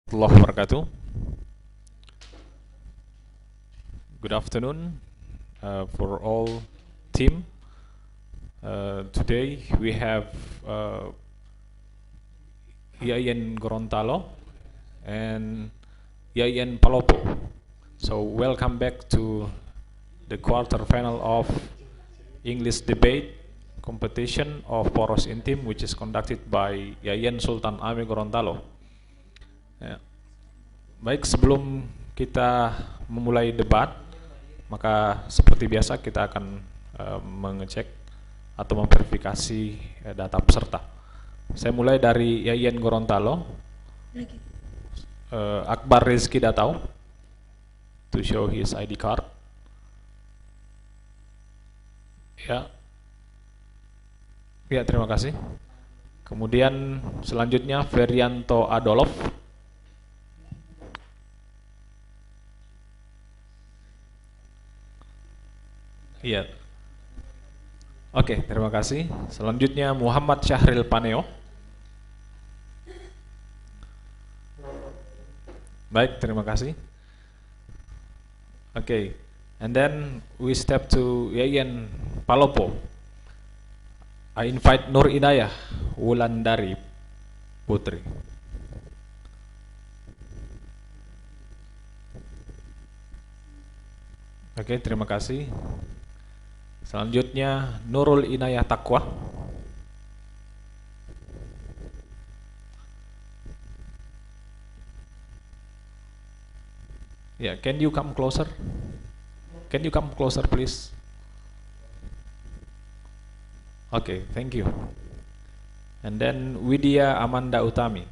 warahmatullahi wabarakatuh. Good afternoon for all team. Today we have IAIN Gorontalo and IAIN Palopo. So welcome back to the quarter final of English debate competition of Poros Intim, which is conducted by IAIN Sultan Ame Gorontalo. Baik, sebelum kita memulai debat, maka seperti biasa kita akan mengecek atau memverifikasi data peserta. Saya mulai dari IAIN Gorontalo. Akbar Rizky Datau to show his ID card. Ya, terima kasih. Kemudian selanjutnya Ferianto Adolov. Iya. Oke, terima kasih. Selanjutnya Muhammad Syahril Paneo. Baik, terima kasih. Oke, and then we step to IAIN Palopo. I invite Nur Inayah Wulandari Putri. Oke, terima kasih. Selanjutnya Nurul Inayah Taqwa. Yeah, can you come closer? Can you come closer, please? Okay, thank you. And then Widya Amanda Utami.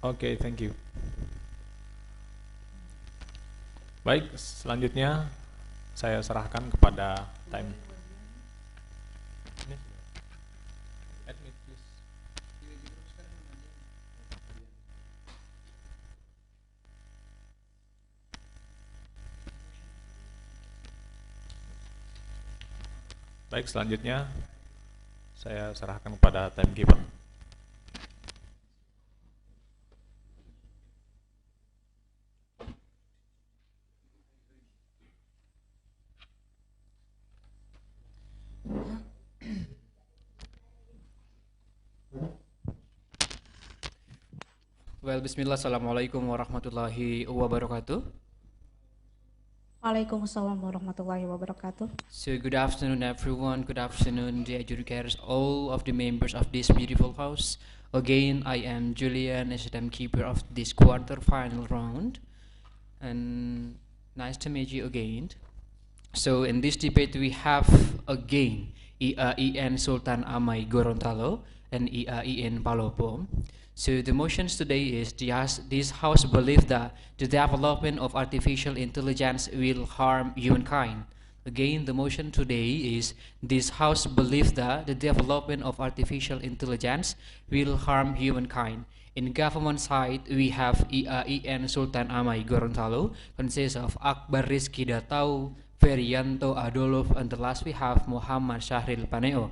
Okay, thank you. Baik, selanjutnya saya serahkan kepada time. Baik, selanjutnya saya serahkan kepada timekeeper. Well, bismillah, assalamualaikum warahmatullahi wabarakatuh. Waalaikumsalam warahmatullahi wabarakatuh. So good afternoon everyone, good afternoon the adjudicators, all of the members of this beautiful house. Again, I am Julian as the timekeeper of this quarter final round, and nice to meet you again. So in this debate we have again IAIN Sultan Amai Gorontalo and IAIN Palopo. So the motions today is this house believes that the development of artificial intelligence will harm humankind. Again, the motion today is this house believes that the development of artificial intelligence will harm humankind. In government side, we have IAIN Sultan Amai Gorontalo, consists of Akbar Rizky Datau, Ferianto Adolov, and the last we have Muhammad Syahril Paneo.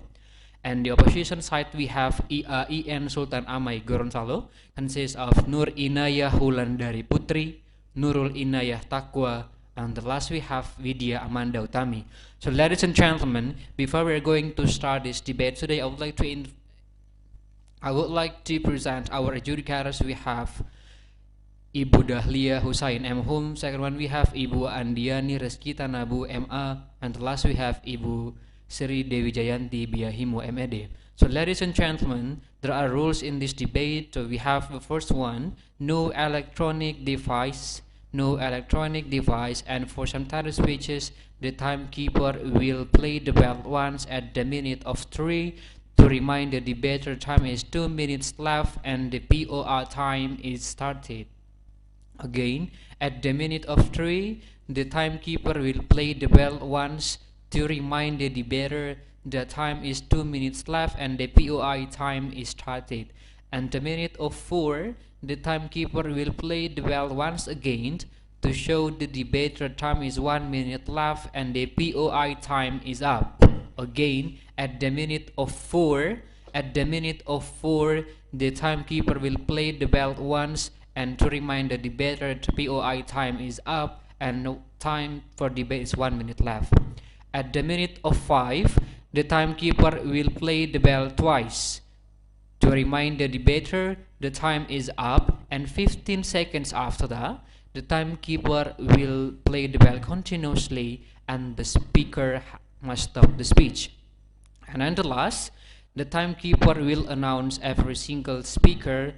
And the opposition side we have IAIN Sultan Amai Gorontalo, consists of Nur Inayah Wulandari Putri, Nurul Inayah Taqwa, and the last we have Widya Amanda Utami. So ladies and gentlemen, before we are going to start this debate today, I would like to present our adjudicators. We have Ibu Dahlia Husain M. Hum. Second one we have Ibu Andiani Reski Tanabu MA, and the last we have Ibu Sri Dewi Jayanti Biahimu MED. So ladies and gentlemen, there are rules in this debate. So we have the first one, no electronic device, and for some title speeches, the timekeeper will play the bell once at the minute of 3 to remind the debater time is 2 minutes left and the POR time is started. Again, at the minute of 3, the timekeeper will play the bell once to remind the debater the time is 2 minutes left and the POI time is started. And the minute of 4, the timekeeper will play the bell once again to show the debater time is 1 minute left and the POI time is up. Again, at the minute of 4, At the minute of 4, the timekeeper will play the bell once and to remind the debater the POI time is up and no time for debate is 1 minute left. At the minute of 5, the timekeeper will play the bell twice to remind the debater the time is up, and 15 seconds after that, the timekeeper will play the bell continuously and the speaker must stop the speech. And at the last, the timekeeper will announce every single speaker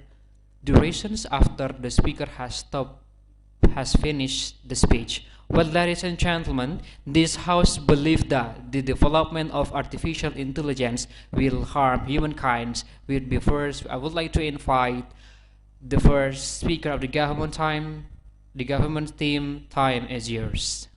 durations after the speaker has finished the speech. Well, ladies and gentlemen, this house believes that the development of artificial intelligence will harm humankind. I would like to invite the first speaker of the government time. The government team, time is yours.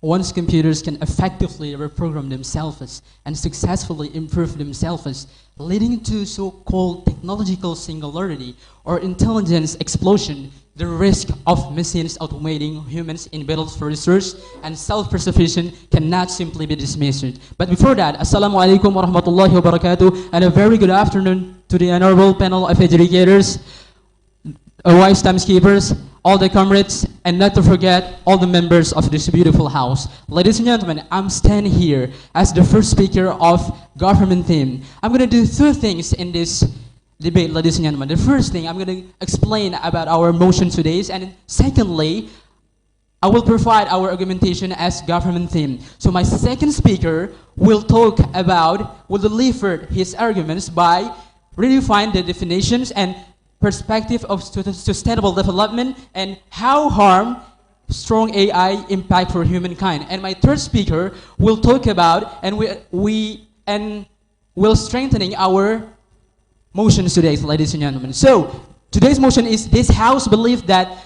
Once computers can effectively reprogram themselves and successfully improve themselves, leading to so-called technological singularity or intelligence explosion, the risk of machines automating humans in battles for research and self-preservation cannot simply be dismissed. But before that, Assalamu alaikum warahmatullahi wabarakatuh, and a very good afternoon to the honorable panel of educators, wise timekeepers, all the comrades, and not to forget all the members of this beautiful house. Ladies and gentlemen, I'm standing here as the first speaker of government team. I'm going to do two things in this debate, ladies and gentlemen. The first thing, I'm going to explain about our motion today, and secondly, I will provide our argumentation as government team. So my second speaker will deliver his arguments by redefine the definitions and perspective of sustainable development and how harm strong AI impact for humankind. And my third speaker will talk about and will strengthening our motions today, ladies and gentlemen. So today's motion is this house believes that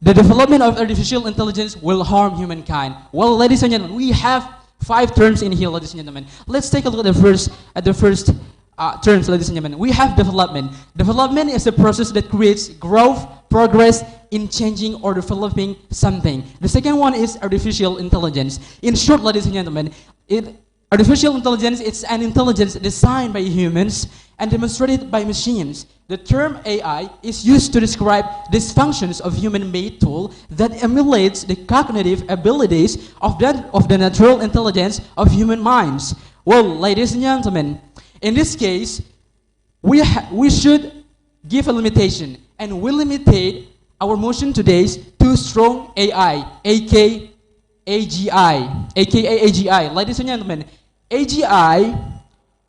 the development of artificial intelligence will harm humankind. Well, ladies and gentlemen, we have 5 terms in here, ladies and gentlemen. Let's take a look at the first terms, ladies and gentlemen. We have development. Development is a process that creates growth, progress in changing or developing something. The second one is artificial intelligence. In short, ladies and gentlemen, artificial intelligence is an intelligence designed by humans and demonstrated by machines. The term AI is used to describe these functions of human-made tool that emulates the cognitive abilities of the natural intelligence of human minds. Well, ladies and gentlemen, in this case, we should give a limitation, and we limitate our motion today to strong AI, aka AGI. Ladies and gentlemen, AGI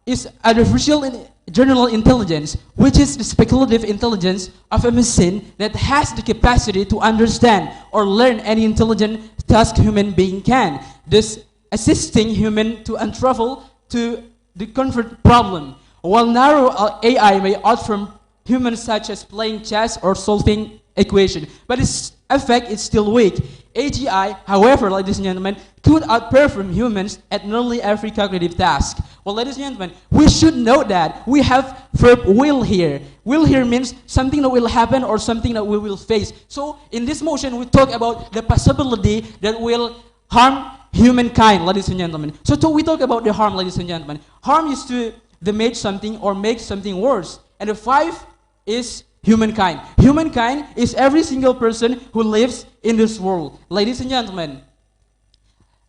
is artificial general intelligence, which is the speculative intelligence of a machine that has the capacity to understand or learn any intelligent task human being can, thus assisting human to unravel to the comfort problem. While narrow AI may outperform humans such as playing chess or solving equation, but its effect is still weak. AGI, however, ladies and gentlemen, could outperform humans at nearly every cognitive task. Well, ladies and gentlemen, we should know that we have verb will here. Will here means something that will happen or something that we will face. So in this motion, we talk about the possibility that will harm humankind, ladies and gentlemen. So we talk about the harm, ladies and gentlemen. Harm is to damage something or make something worse. And the 5 is humankind. Humankind is every single person who lives in this world. Ladies and gentlemen,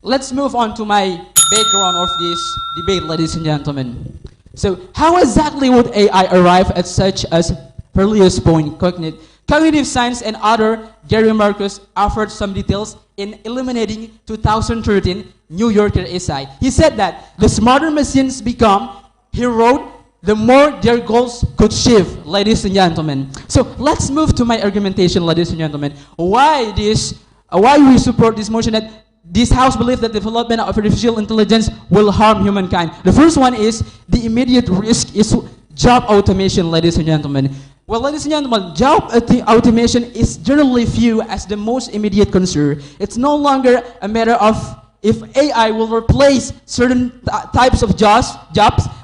let's move on to my background of this debate, ladies and gentlemen. So how exactly would AI arrive at such as earliest point, cognitive science and author Gary Marcus offered some details in eliminating 2013 New Yorker essay. He said that the smarter machines become, he wrote, the more their goals could achieve, ladies and gentlemen. So let's move to my argumentation, ladies and gentlemen. Why we support this motion that this house believes that development of artificial intelligence will harm humankind. The first one is the immediate risk is job automation, ladies and gentlemen. Well, ladies and gentlemen, job automation is generally viewed as the most immediate concern. It's no longer a matter of if AI will replace certain types of jobs,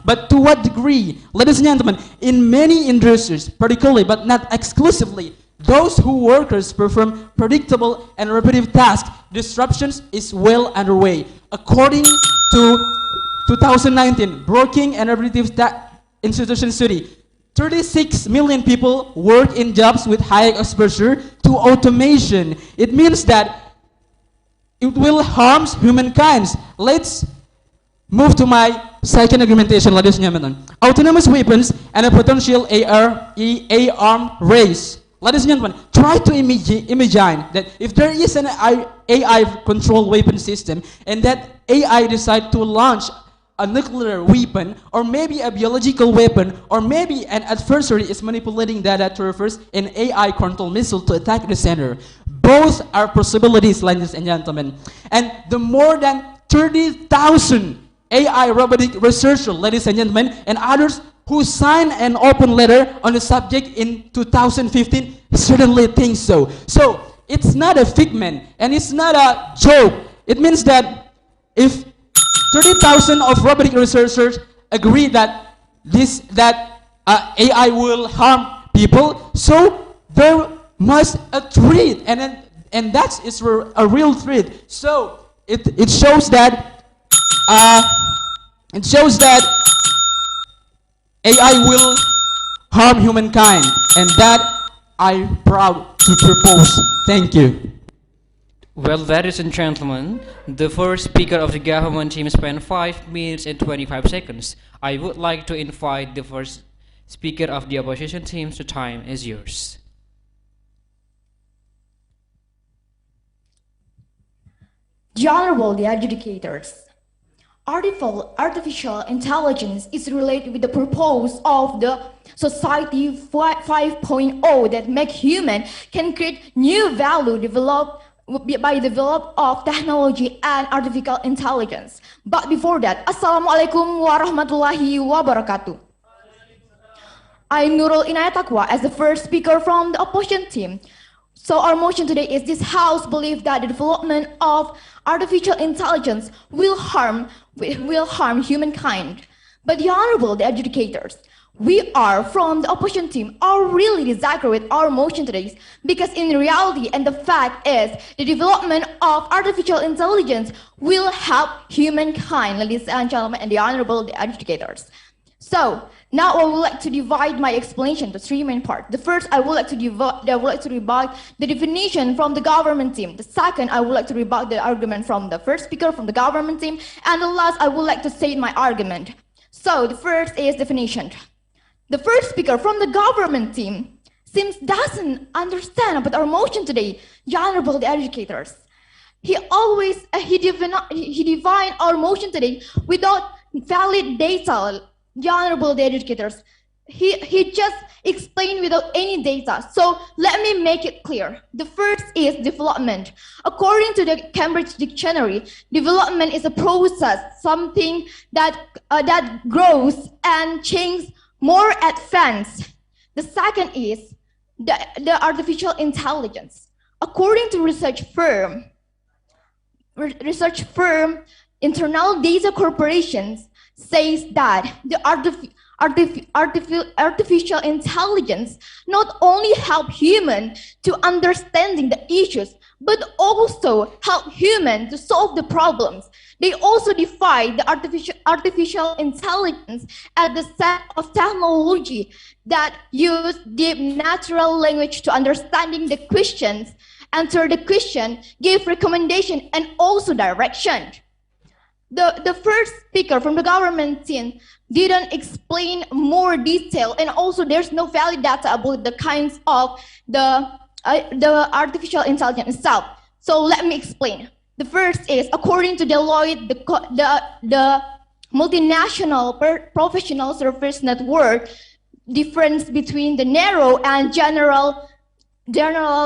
but to what degree? Ladies and gentlemen, in many industries, particularly but not exclusively, those who workers perform predictable and repetitive tasks, disruptions is well underway. According to 2019 Broking and Repetitive Institution Study, 36 million people work in jobs with high exposure to automation. It means that it will harm humankind. Let's move to my second argumentation, ladies and gentlemen. Autonomous weapons and a potential arm race. Ladies and gentlemen, try to imagine that if there is an AI controlled weapon system and that AI decide to launch a nuclear weapon or maybe a biological weapon or maybe an adversary is manipulating data to reverse an AI controlled missile to attack the center. Both are possibilities, ladies and gentlemen. And the more than 30,000 AI robotic researchers, ladies and gentlemen, and others who signed an open letter on the subject in 2015 certainly think so. So it's not a figment and it's not a joke. It means that if 30,000 of robotic researchers agree that AI will harm people, so there must a threat, and that is a real threat. So it shows that AI will harm humankind, and that I'm proud to propose. Thank you. Well, ladies and gentlemen, the first speaker of the government team spent 5 minutes and 25 seconds. I would like to invite the first speaker of the opposition team. The time is yours. The Honorable the Adjudicators. Artificial intelligence is related with the purpose of the Society 5.0 that make human can create new value by develop of technology and artificial intelligence. But before that, Assalamualaikum warahmatullahi wabarakatuh. I'm Nurul Inayat Taqwa as the first speaker from the opposition team. So our motion today is this House believes that the development of artificial intelligence will harm humankind. But the Honorable, the Adjudicators, we are from the opposition team are really disagree with our motion today because in reality and the fact is the development of artificial intelligence will help humankind, ladies and gentlemen, and the Honorable, the Adjudicators. So now I would like to divide my explanation to three main parts. The first, I would like to rebut the definition from the government team. The second, I would like to rebut the argument from the first speaker from the government team. And the last, I would like to state my argument. So the first is definition. The first speaker from the government team seems doesn't understand about our motion today, the Honorable the Educators. He always he defined our motion today without valid data, the Honorable the Educators. He just explained without any data. So let me make it clear. The first is development. According to the Cambridge Dictionary, development is a process, something that grows and changes more advanced. The second is the artificial intelligence. According to research firm Internal Data Corporations says that the artificial intelligence not only help human to understanding the issues, but also help human to solve the problems. They also define the artificial intelligence as the set of technology that use deep natural language to understanding the questions, answer the question, give recommendation, and also direction. The first speaker from the government team didn't explain more detail, and also there's no valid data about the kinds of the artificial intelligence itself. So let me explain. The first is, according to Deloitte, the multinational professional service network, difference between the narrow and general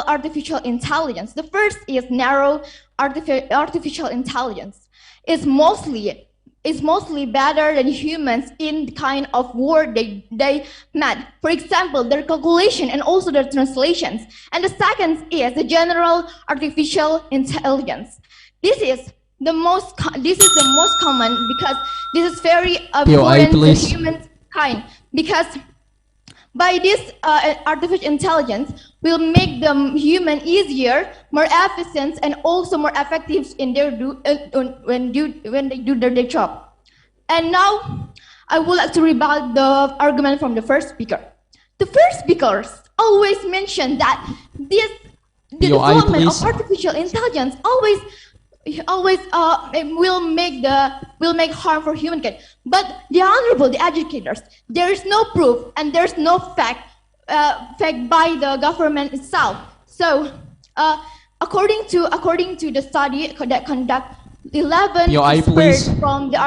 artificial intelligence. The first is narrow artificial intelligence. It's mostly better than humans in the kind of word they met. For example, their calculation and also their translations. And the second is the general artificial intelligence. This is the most because this is very important to humankind. By this artificial intelligence will make them human easier, more efficient, and also more effective in their when they do their job. And now, I would like to rebut the argument from the first speaker. The first speakers always mention that the development of artificial intelligence always will make harm for humankind. But the honorable, the educators, there is no proof and there's no fact by the government itself. So, according to the study that conduct 11 experts from the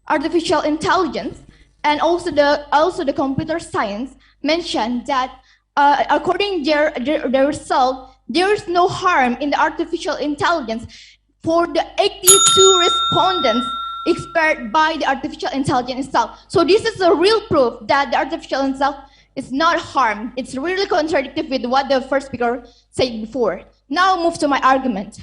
artificial intelligence and also the computer science mentioned that according to their result, there is no harm in the artificial intelligence for the 82 respondents experts by the artificial intelligence itself. So this is a real proof that the artificial intelligence is not harmed. It's really contradictory with what the first speaker said before. Now move to my argument.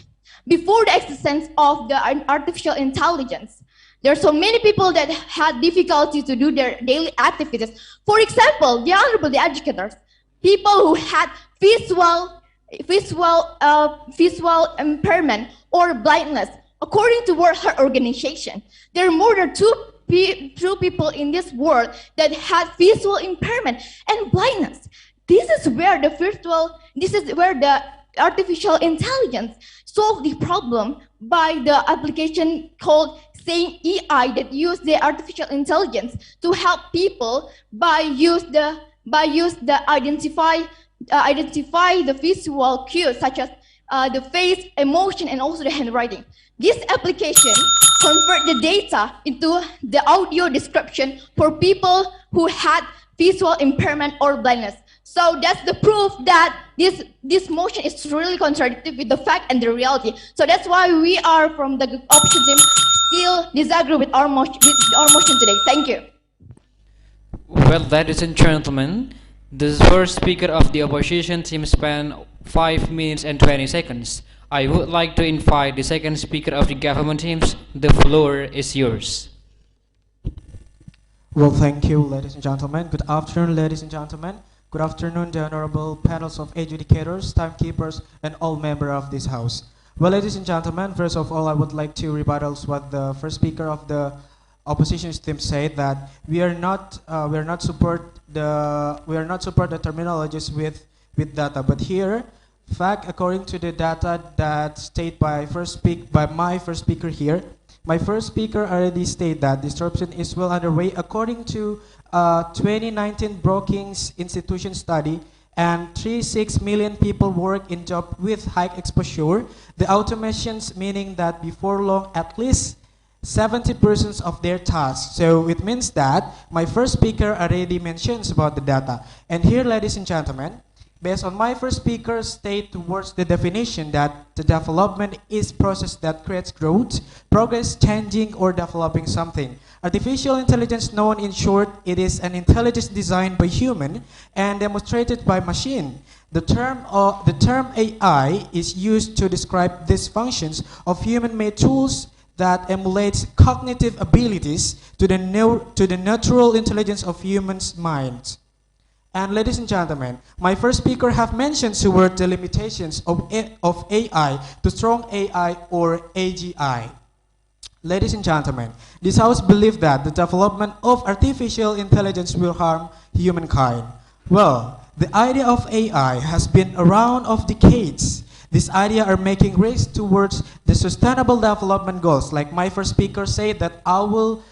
Before the existence of the artificial intelligence, there are so many people that had difficulty to do their daily activities. For example, the honorable, the educators, people who had visual impairment or blindness. According to World Health Organization, there are more than two people in this world that had visual impairment and blindness. This is where the artificial intelligence solved the problem by the application called saying AI that use the artificial intelligence to help people by identify the visual cues such as the face, emotion, and also the handwriting. This application convert the data into the audio description for people who had visual impairment or blindness. So that's the proof that this motion is really contradictory with the fact and the reality. So that's why we are from the opposition team still disagree with our motion today. Thank you. Well, ladies and gentlemen, the first speaker of the opposition team spent 5 minutes and 20 seconds. I would like to invite the second speaker of the government teams. The floor is yours. Well, thank you, ladies and gentlemen. Good afternoon, ladies and gentlemen. Good afternoon, the honorable panels of adjudicators, timekeepers, and all members of this house. Well, ladies and gentlemen, first of all, I would like to rebuttal what the first speaker of the opposition team said, that we are not support the terminologies with data. But here, fact, according to the data that stated by my first speaker here, my first speaker already stated that disruption is well underway according to 2019 Brookings Institution study, and 36 million people work in job with high exposure. The automations meaning that before long at least 70% of their tasks. So it means that my first speaker already mentions about the data. And here, ladies and gentlemen, based on my first speaker's state towards the definition that the development is process that creates growth, progress, changing, or developing something. Artificial intelligence, known in short, it is an intelligence designed by human and demonstrated by machine. The term AI is used to describe these functions of human-made tools that emulates cognitive abilities to the natural intelligence of humans' minds. And ladies and gentlemen, my first speaker have mentioned toward the limitations of AI to strong AI or AGI. Ladies and gentlemen, this house believes that the development of artificial intelligence will harm humankind. Well, the idea of AI has been around of decades. This idea are making risks towards the sustainable development goals. Like my first speaker said that I will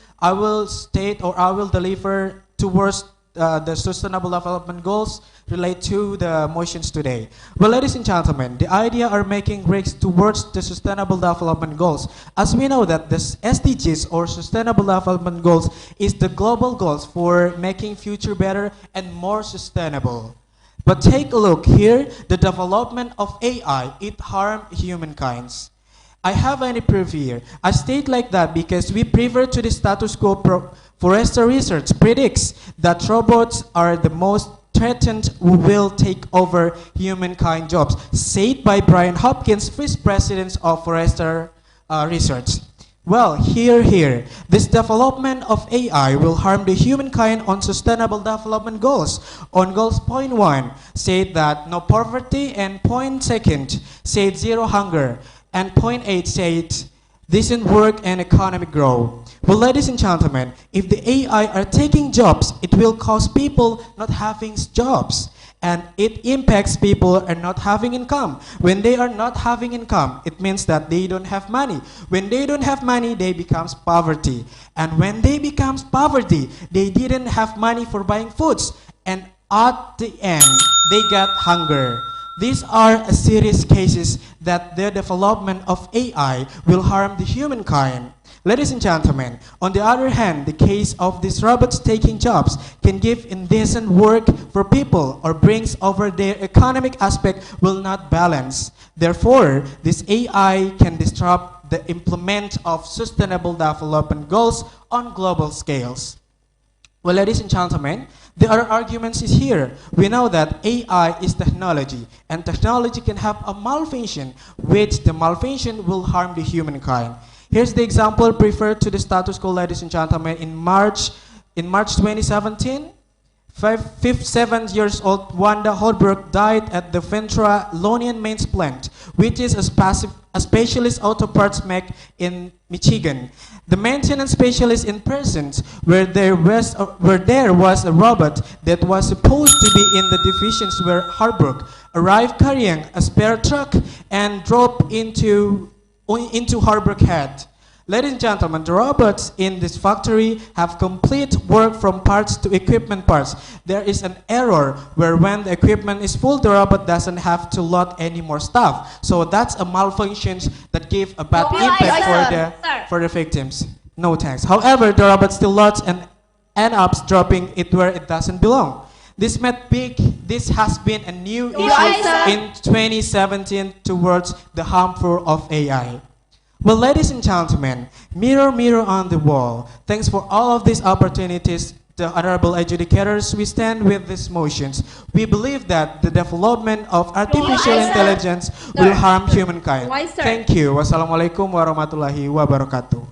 deliver towards the sustainable development goals relate to the motions today. Well, ladies and gentlemen, the idea are making risks towards the sustainable development goals. As we know that the SDGs or sustainable development goals is the global goals for making future better and more sustainable. But take a look here, the development of AI, it harm humankind. I have any proof here. I state like that because we prefer to the status quo. Forrester research predicts that robots are the most threatened who will take over humankind jobs, said by Brian Hopkins, vice president of Forrester research. Well, here. This development of AI will harm the humankind on sustainable development goals. On goals point 1, said that no poverty, and point 2 said zero hunger, and point 8 said decent work and economic growth. Well, ladies and gentlemen, if the AI are taking jobs, it will cause people not having jobs. And it impacts people and not having income. When they are not having income, it means that they don't have money. When they don't have money, they becomes poverty. And when they becomes poverty, they didn't have money for buying foods. And at the end, they got hunger. These are a serious cases that the development of AI will harm the humankind. Ladies and gentlemen, on the other hand, the case of these robots taking jobs can give indecent work for people or brings over their economic aspect will not balance. Therefore, this AI can disrupt the implement of sustainable development goals on global scales. Well, ladies and gentlemen, there are arguments is here. We know that AI is technology, and technology can have a malfunction, which the malfunction will harm the humankind. Here's the example referred to the status quo, ladies and gentlemen. In March 2017, 57 years old Wanda Holbrook died at the Ventura Lonian Mains plant, which is a specialist auto parts make in Michigan. The maintenance specialist in persons where there was a robot that was supposed to be in the divisions where Holbrook arrived carrying a spare truck and drove into Holbrook head. Ladies and gentlemen, the robots in this factory have complete work from parts to equipment parts. There is an error where when the equipment is full, the robot doesn't have to load any more stuff. So that's a malfunction that gave a bad impact for the victims. No thanks. However, the robot still loads and ends up dropping it where it doesn't belong. This has been a new issue in 2017 towards the harmful of AI. Well, ladies and gentlemen, mirror, mirror on the wall. Thanks for all of these opportunities, the honorable adjudicators. We stand with these motions. We believe that the development of artificial intelligence will harm humankind. Thank you. Wassalamualaikum warahmatullahi wabarakatuh.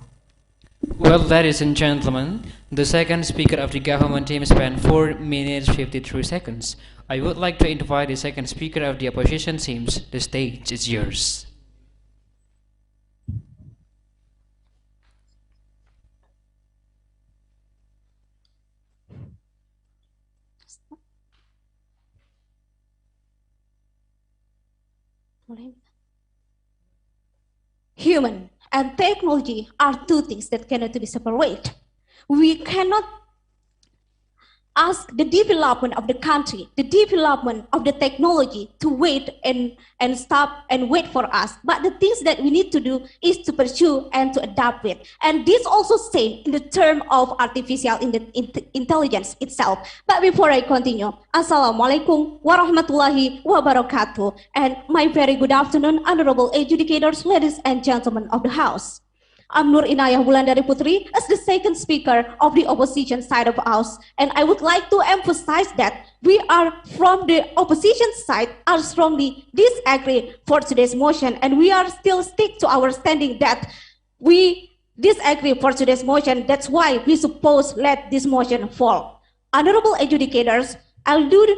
Well, ladies and gentlemen, the second speaker of the government team spent 4 minutes 53 seconds. I would like to invite the second speaker of the opposition teams. The stage is yours. Human and technology are two things that cannot be separated. We cannot ask the development of the country, the development of the technology to wait and stop and wait for us. But the things that we need to do is to pursue and to adapt it. And this also said in the term of artificial intelligence itself. But before I continue, Assalamualaikum warahmatullahi wabarakatuh. And my very good afternoon, honorable adjudicators, ladies and gentlemen of the House. I'm Nur Inayah Wulandari Putri as the second speaker of the opposition side of us, and I would like to emphasize that we are from the opposition side are strongly disagree for today's motion, and we are still stick to our standing that we disagree for today's motion. That's why we suppose let this motion fall. Honorable adjudicators, I'll do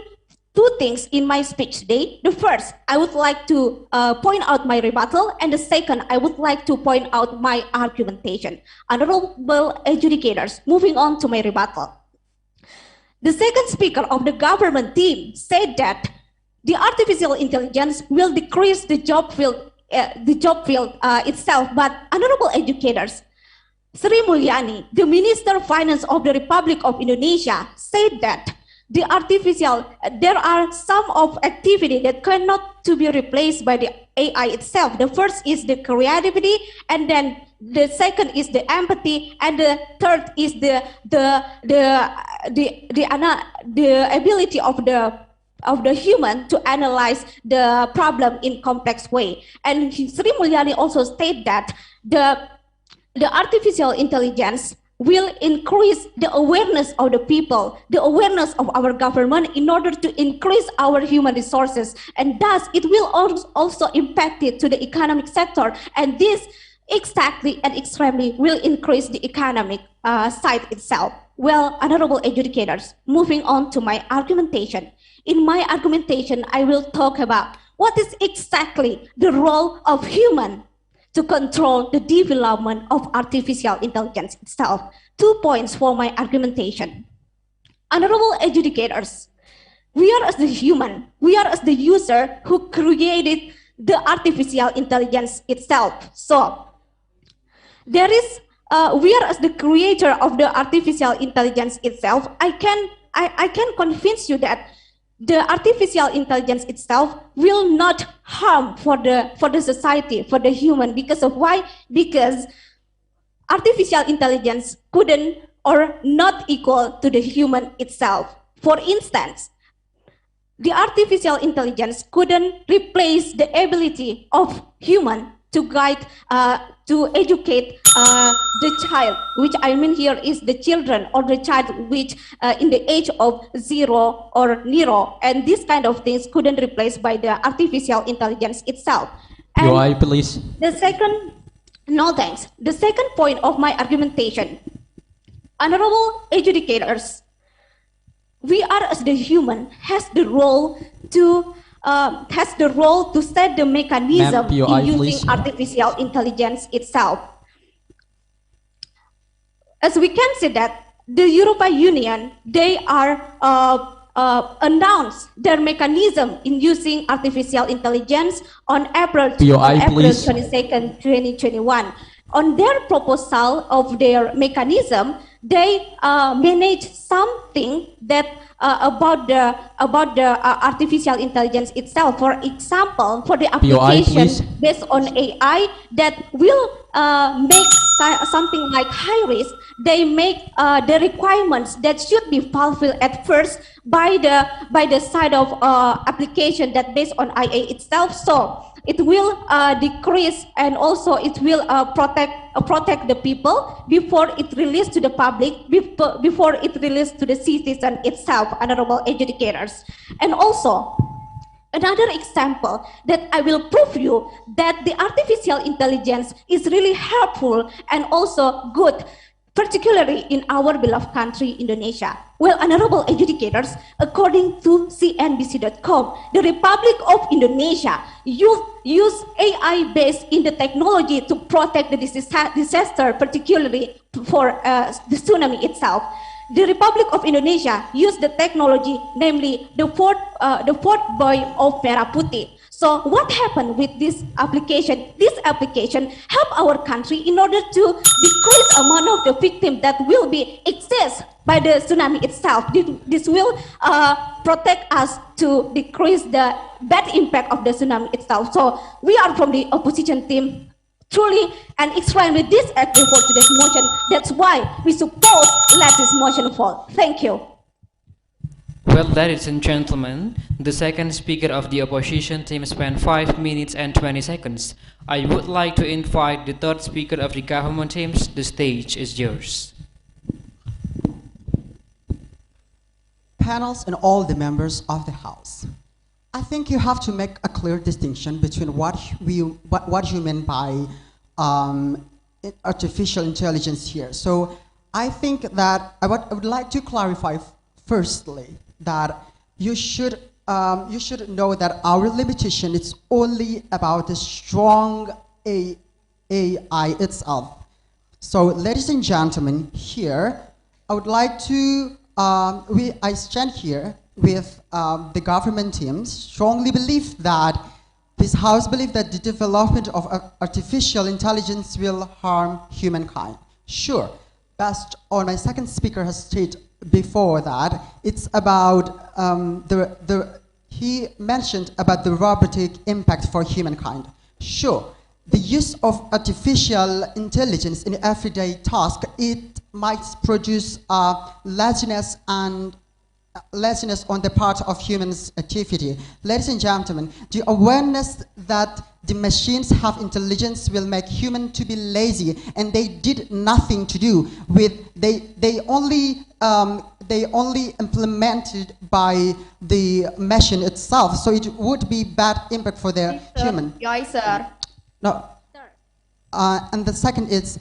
two things in my speech today. The first, I would like to point out my rebuttal, and the second, I would like to point out my argumentation. Honorable adjudicators, moving on to my rebuttal. The second speaker of the government team said that the artificial intelligence will decrease the job field itself, but honorable educators, Sri Mulyani, the Minister of Finance of the Republic of Indonesia, said that there are some of activity that cannot to be replaced by the AI itself. The first is the creativity, and then the second is the empathy, and the third is the ability of the human to analyze the problem in complex way. And Sri Mulyani also stated that the artificial intelligence will increase the awareness of the people, the awareness of our government in order to increase our human resources. And thus, it will also impact it to the economic sector. And this exactly and extremely will increase the economic side itself? Well, honorable educators, moving on to my argumentation. In my argumentation, I will talk about what is exactly the role of human to control the development of artificial intelligence itself. 2 points for my argumentation. Honorable educators, we are as the human, we are as the user who created the artificial intelligence itself. So there is, we are as the creator of the artificial intelligence itself. I can convince you that the artificial intelligence itself will not harm for the society, for the human. Because of why? Because artificial intelligence couldn't or not equal to the human itself. For instance, the artificial intelligence couldn't replace the ability of human to guide, to educate the child, which I mean here is the children or the child which in the age of 0 or neuro, and these kind of things couldn't replace by the artificial intelligence itself. And UI, please. the second, no thanks. The second point of my argumentation, honorable educators, we are as the human has the role to set the mechanism in using please. artificial intelligence itself. As we can see that the European Union, they are announced their mechanism in using artificial intelligence on April 22nd, 2021. On their proposal of their mechanism, they manage something that about the artificial intelligence itself. For example, for the application based on AI that will make something like high risk, they make the requirements that should be fulfilled at first by the side of application that based on IA itself. So it will decrease, and also it will protect the people before it released to the public, before it released to the citizen itself, honorable educators. And also, another example that I will prove you that the artificial intelligence is really helpful and also good, particularly in our beloved country, Indonesia. Well, honorable educators, according to CNBC.com, the Republic of Indonesia use AI based in the technology to protect the disaster, particularly for the tsunami itself. The Republic of Indonesia used the technology, namely the fourth buoy of Merah Putih. So what happened with this application? This application helped our country in order to decrease amount of the victim that will be exist by the tsunami itself. This will protect us to decrease the bad impact of the tsunami itself. So we are from the opposition team truly and extremely disagree for today's motion. That's why we suppose let this motion fall. Thank you. Well, ladies and gentlemen, the second speaker of the opposition team spent 5 minutes and 20 seconds. I would like to invite the third speaker of the government teams. The stage is yours. Panels and all the members of the House. I think you have to make a clear distinction between what you mean by artificial intelligence here. So I think that I would like to clarify firstly that you should know that our limitation is only about the strong AI itself. So ladies and gentlemen, here I would like to I stand here with the government teams, strongly believe that this House believes that the development of artificial intelligence will harm humankind. Sure, based on my second speaker has stated before that, it's about he mentioned about the robotic impact for humankind. Sure, the use of artificial intelligence in everyday task, it might produce laziness on the part of humans' activity. Ladies and gentlemen, the awareness that the machines have intelligence will make human to be lazy, and they did nothing to do with, they only implemented by the machine itself, so it would be bad impact for the human. Yes, sir. No. and the second is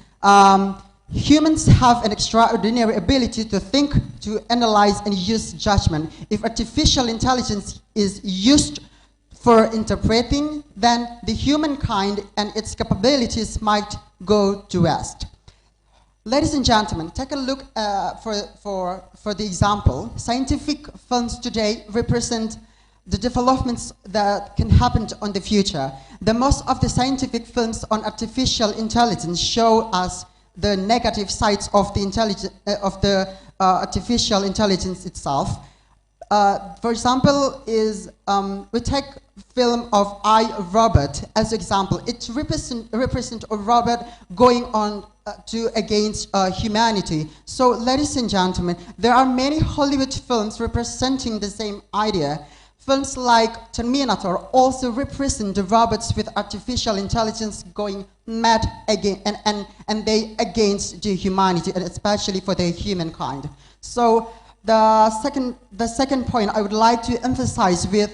humans have an extraordinary ability to think, to analyze, and use judgment. If artificial intelligence is used for interpreting, then the humankind and its capabilities might go to waste. Ladies and gentlemen, take a look for the example. Scientific films today represent the developments that can happen on the future. The most of the scientific films on artificial intelligence show us the negative sides of the artificial intelligence itself. For example, we take film of I, Robot as example. It represent a robot going on against humanity. So, ladies and gentlemen, there are many Hollywood films representing the same idea. Films like Terminator also represent the robots with artificial intelligence going mad again, and they against the humanity, and especially for the humankind. So the second point I would like to emphasize with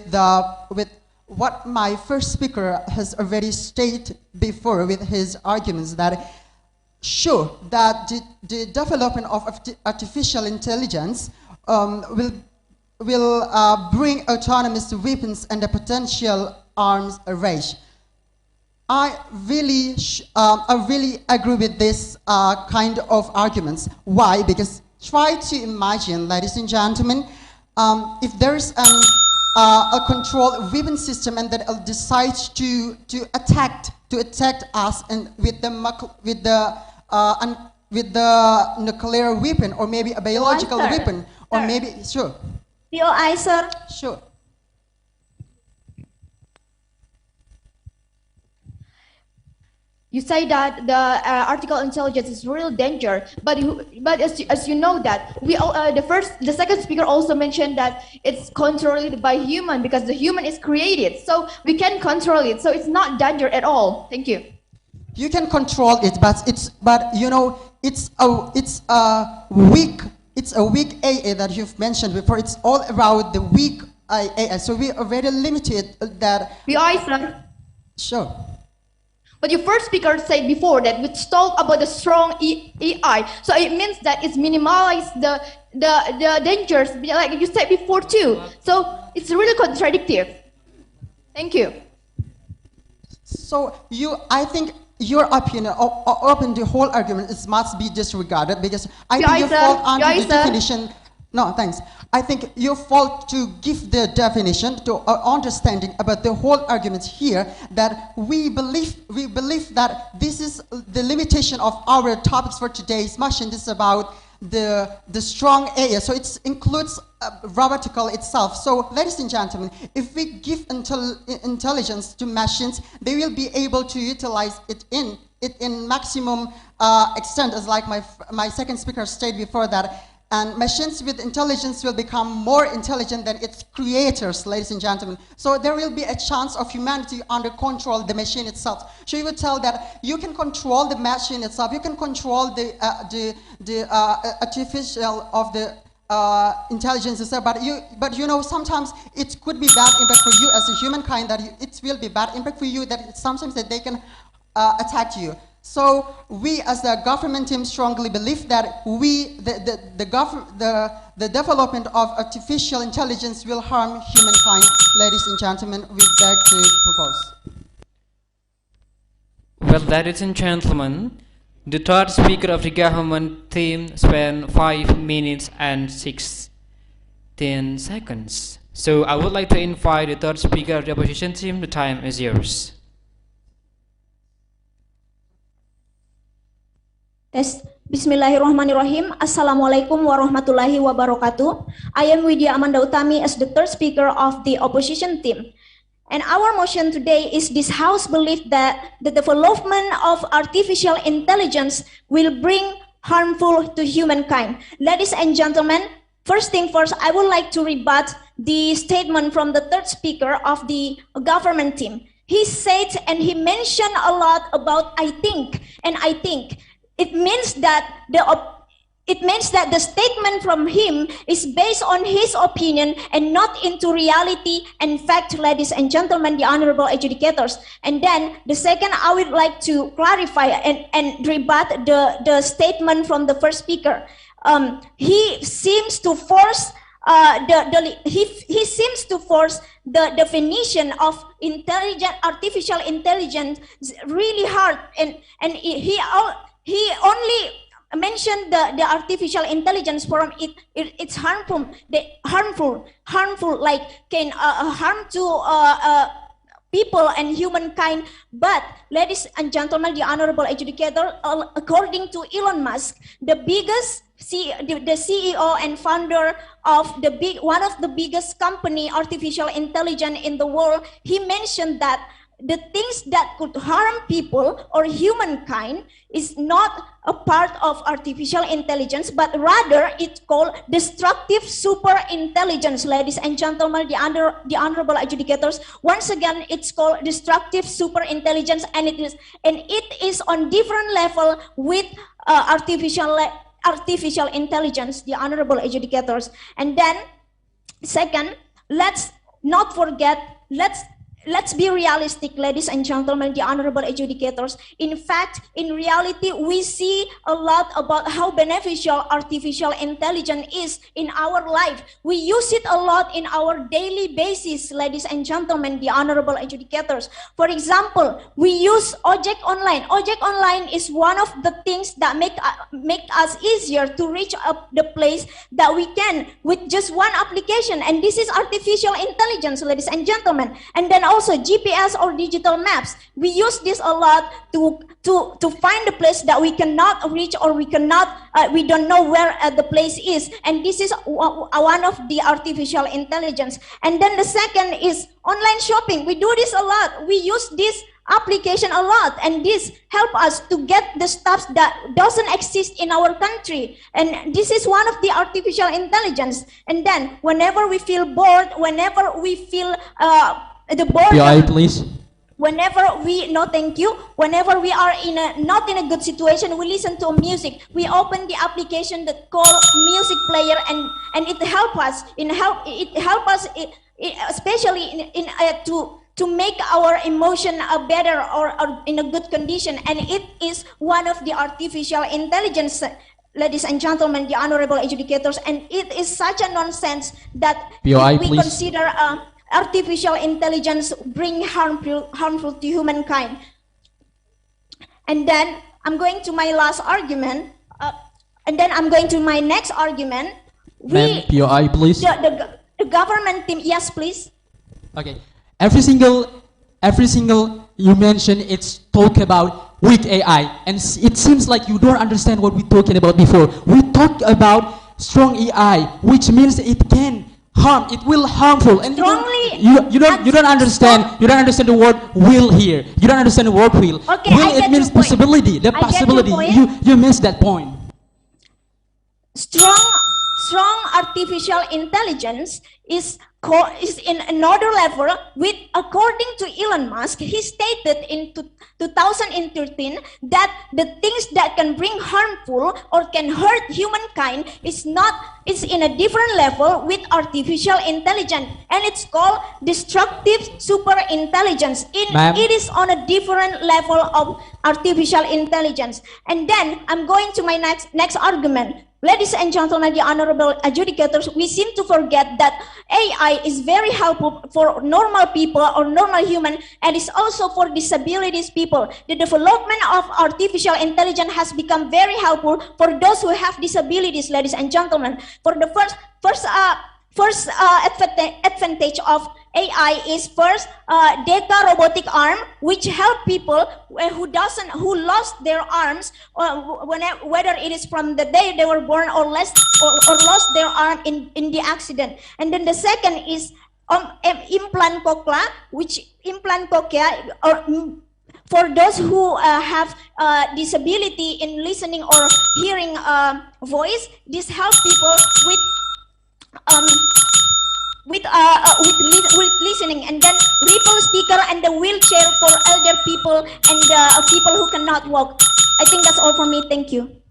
what my first speaker has already stated before with his arguments, that sure that the development of artificial intelligence will bring autonomous weapons and a potential arms race. I really agree with this kind of arguments. Why? Because try to imagine, ladies and gentlemen, if there's a controlled weapon system and that decides to attack us, and with the nuclear weapon, or maybe a biological weapon, or maybe sure. POI, sir. Sure. You say that the artificial intelligence is real danger, but as you know that the second speaker also mentioned that it's controlled by human because the human is created, so we can control it. So it's not danger at all. Thank you. You can control it, but you know it's a weak AI that you've mentioned before. It's all around the weak AI. So we already limited that. POI, sir. Sure. But your first speaker said before that we talk about the strong AI, so it means that it's minimize the dangers, like you said before too. So it's really contradictory. Thank you. So I think your opinion open the whole argument must be disregarded, because I think you fall under the definition. No, thanks. I think you fall to give the definition to understanding about the whole argument here, that we believe that this is the limitation of our topics for today's motion. This is about the strong AI. So it includes robotical itself. So, ladies and gentlemen, if we give intelligence to machines, they will be able to utilize it in maximum extent, as like my second speaker stated before that. And machines with intelligence will become more intelligent than its creators, ladies and gentlemen. So there will be a chance of humanity under control the machine itself. So you would tell that you can control the machine itself, you can control the artificial of the intelligence itself, but you know, sometimes it could be bad impact for you as a humankind, that it will be bad impact for you, that sometimes that they can attack you. So we as the government team strongly believe that the development of artificial intelligence will harm humankind. Ladies and gentlemen, we beg to propose. Well, ladies and gentlemen, the third speaker of the government team spent 5 minutes and 16 seconds. So I would like to invite the third speaker of the opposition team. The time is yours. Bismillahirrahmanirrahim. Assalamualaikum warahmatullahi wabarakatuh. I am Widya Amanda Utami as the third speaker of the opposition team. And our motion today is this House believes that the development of artificial intelligence will bring harmful to humankind. Ladies and gentlemen, first thing first, I would like to rebut the statement from the third speaker of the government team. He said and he mentioned a lot about I think and I think. It means that it means that the statement from him is based on his opinion and not into reality and fact, ladies and gentlemen, the honorable adjudicators. And then the second, I would like to clarify and rebut the statement from the first speaker. He seems to force he seems to force the definition of artificial intelligence really hard, and he only mentioned the artificial intelligence from it's harmful, like can harm to people and humankind. But ladies and gentlemen, the honorable adjudicator, according to Elon Musk, the CEO and founder of one of the biggest company artificial intelligence in the world, he mentioned that the things that could harm people or humankind is not a part of artificial intelligence, but rather it's called destructive super intelligence. Ladies and gentlemen, the honorable adjudicators, once again, it's called destructive super intelligence, and it is on different level with artificial intelligence, the honorable adjudicators. And then second, let's not forget, let's be realistic, ladies and gentlemen, the honorable adjudicators. In fact, in reality, we see a lot about how beneficial artificial intelligence is in our life. We use it a lot in our daily basis, ladies and gentlemen, the honorable adjudicators. For example, we use Ojek Online. Ojek Online is one of the things that make us easier to reach up the place that we can with just one application. And this is artificial intelligence, ladies and gentlemen. And then also GPS or digital maps. We use this a lot to find the place that we cannot reach, or we don't know where the place is. And this is one of the artificial intelligence. And then the second is online shopping. We do this a lot. We use this application a lot, and this help us to get the stuff that doesn't exist in our country. And this is one of the artificial intelligence. And then whenever we feel bored, whenever we feel the boredom, PI, please. whenever we whenever we are not in a good situation, we listen to music. We open the application that called music player, and it help us especially to make our emotion better or in a good condition. And it is one of the artificial intelligence, ladies and gentlemen, the honorable adjudicators. And it is such a nonsense that PI, we please. consider artificial intelligence bring harmful to humankind. And then I'm going to my last argument, and then I'm going to my next argument. PI, please. The government team, yes, please. Okay. Every single you mention, it's talk about weak AI, and it seems like you don't understand what we're talking about before. We talk about strong AI, which means it can harm. It will harmful, and you don't understand. You don't understand the word will here. You don't understand the word will. Okay, will, it means possibility. The possibility. You missed that point. Strong artificial intelligence is in another level. According to Elon Musk, he stated in 2013 that the things that can bring harmful or can hurt humankind is in a different level with artificial intelligence, and it's called destructive super intelligence. It is on a different level of artificial intelligence. And then I'm going to my next argument. Ladies and gentlemen, the honorable adjudicators, we seem to forget that AI is very helpful for normal people or normal human, and is also for disabilities people. The development of artificial intelligence has become very helpful for those who have disabilities, ladies and gentlemen. For the first advantage of AI is first Deca robotic arm, which help people who lost their arms, whether it is from the day they were born or lost their arm in the accident. And then the second is implant cochlea, which implant cochlea or for those who have disability in listening or hearing voice. This helps people with listening. And then ripple speaker and the wheelchair for elder people and people who cannot walk. I think that's all for me. Thank you.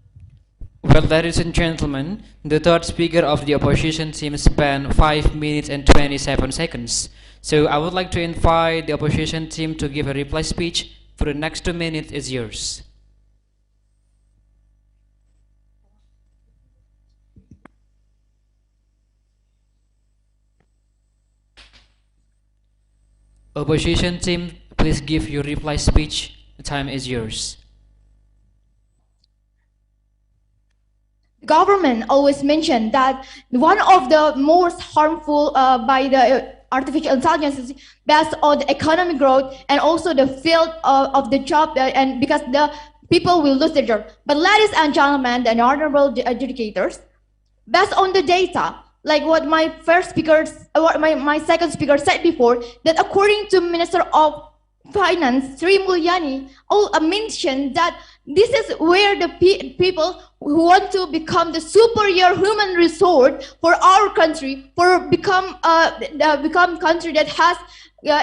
Well, ladies and gentlemen, the third speaker of the opposition team spent 5 minutes and 27 seconds. So I would like to invite the opposition team to give a reply speech. For the next 2 minutes is yours. Opposition team, please give your reply speech. The time is yours. Government always mention that one of the most harmful by the artificial intelligence is based on the economic growth and also the field of the job and because the people will lose their job. But ladies and gentlemen, and honorable adjudicators, based on the data, like what my my second speaker said before, that according to Minister of Finance, Sri Mulyani, mentioned that this is where the people who want to become the superior human resource for our country, for become country that has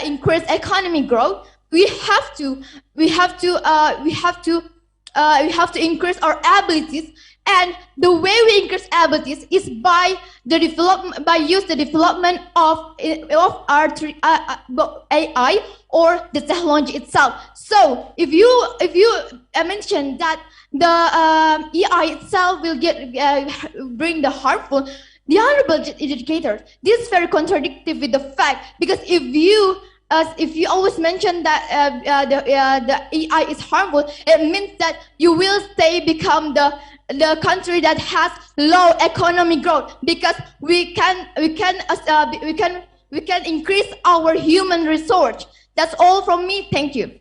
increased economic growth, we have to increase our abilities. And the way we increase abilities is by the development of AI or the technology itself. So if you mention that the AI itself will bring the harmful, the honorable educators, this is very contradictory with the fact, because if you always mention that the AI is harmful, it means that you will become the country that has low economic growth, because we can increase our human resource. That's all from me. Thank you.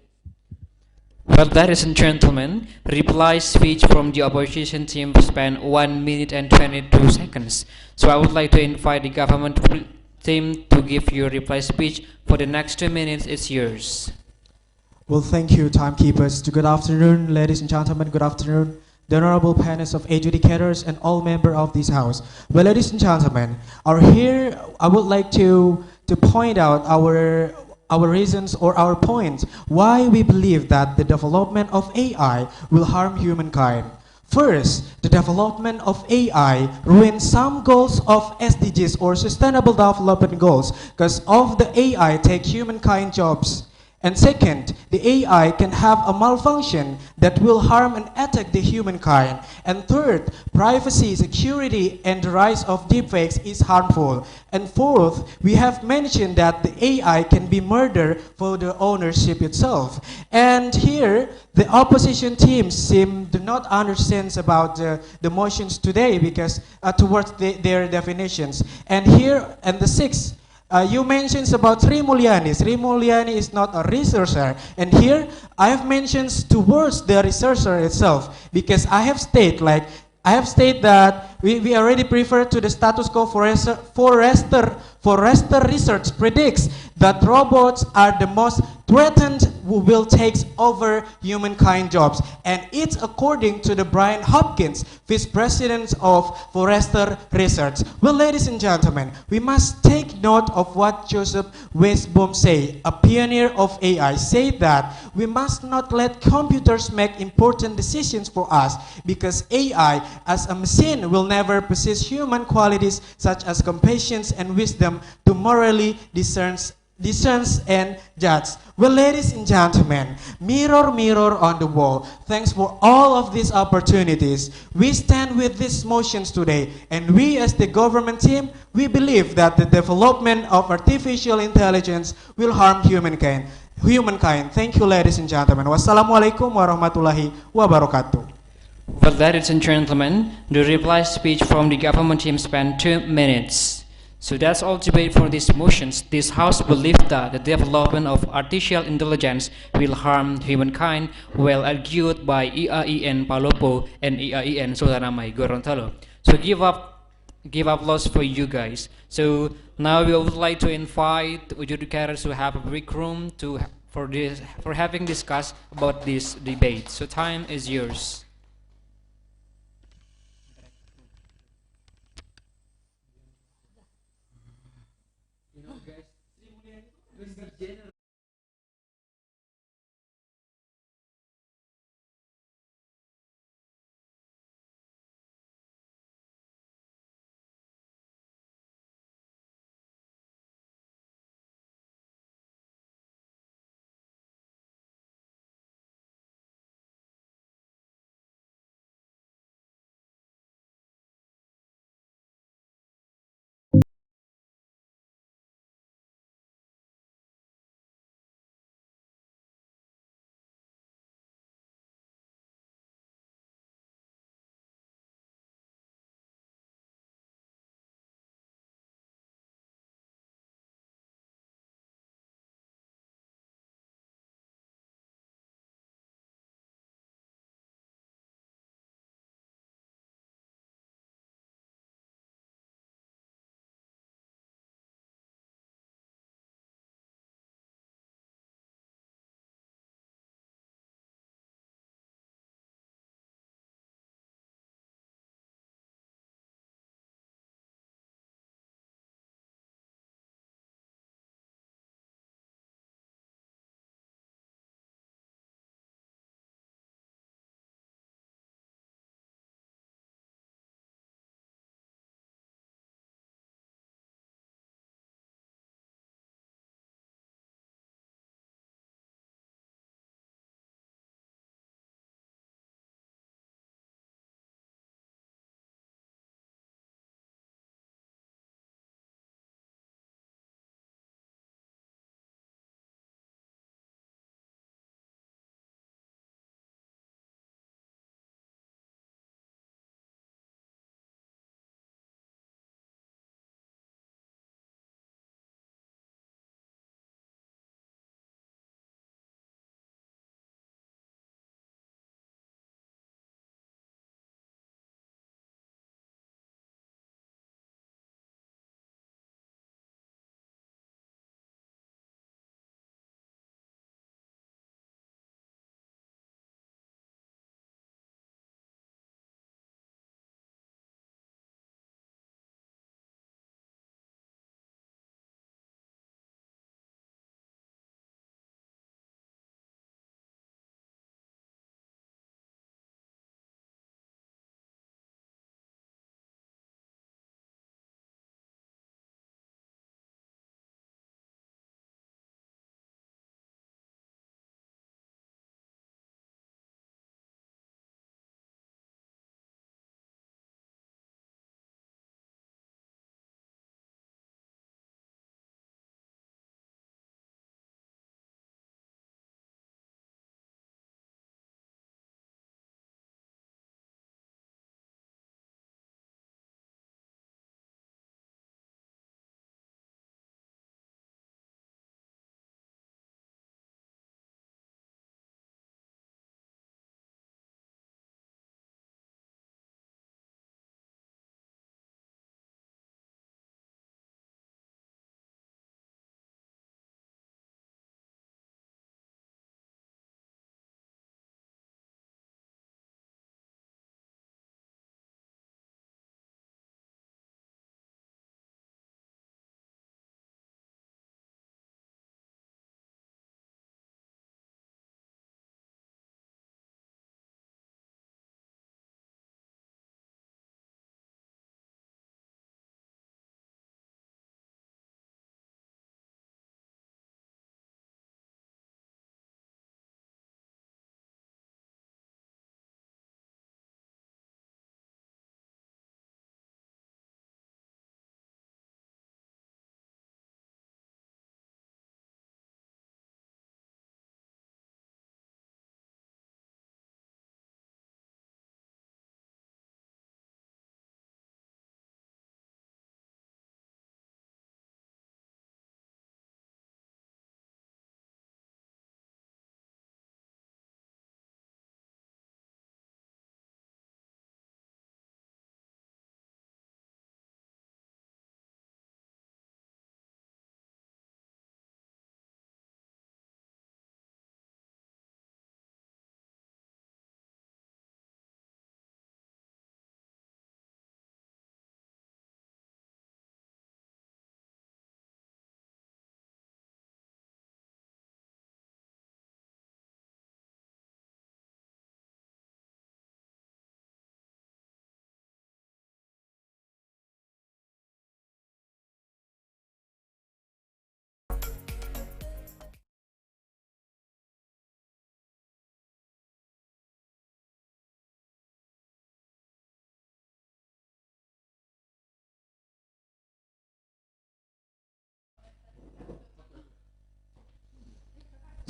Well, ladies and gentlemen, reply speech from the opposition team spent 1 minute and 22 seconds. So I would like to invite the government team to give your reply speech. For the next 2 minutes, it's yours. Well, thank you, timekeepers. Good afternoon, ladies and gentlemen. Good afternoon, the honorable panelists of adjudicators and all members of this house. Well, ladies and gentlemen, I would like to point out our reasons or our points why we believe that the development of AI will harm humankind. First, the development of AI ruins some goals of SDGs or Sustainable Development Goals because of the AI take humankind jobs. And second, the AI can have a malfunction that will harm and attack the humankind. And third, privacy, security, and the rise of deepfakes is harmful. And fourth, we have mentioned that the AI can be murder for the ownership itself. And here, the opposition teams do not understand about the motions today because towards their definitions. And here, and the sixth, you mentioned about Sri Mulyani. Sri Mulyani is not a researcher. And here, I have mentioned towards the researcher itself. Because I have stated that we already prefer to the status quo. Forrester Research predicts that robots are the most threatened who will take over humankind jobs. And it's according to the Brian Hopkins, vice president of Forrester Research. Well, ladies and gentlemen, we must take note of what Joseph Weisbaum said, a pioneer of AI, said that we must not let computers make important decisions for us because AI as a machine will never possess human qualities such as compassion and wisdom to morally discerns and judge. Well, ladies and gentlemen, mirror, mirror on the wall, thanks for all of these opportunities. We stand with these motions today, and we as the government team, we believe that the development of artificial intelligence will harm humankind. Thank you, ladies and gentlemen. Wassalamualaikum warahmatullahi wabarakatuh. Well, ladies and gentlemen, the reply speech from the government team spent 2 minutes. So that's all debate for these motions. This House believes that the development of artificial intelligence will harm humankind, well argued by IAIN Palopo and IAIN Sultanamai Gorontalo. So give applause for you guys. So now we would like to invite adjudicators to have a break room for having discussed about this debate. So time is yours.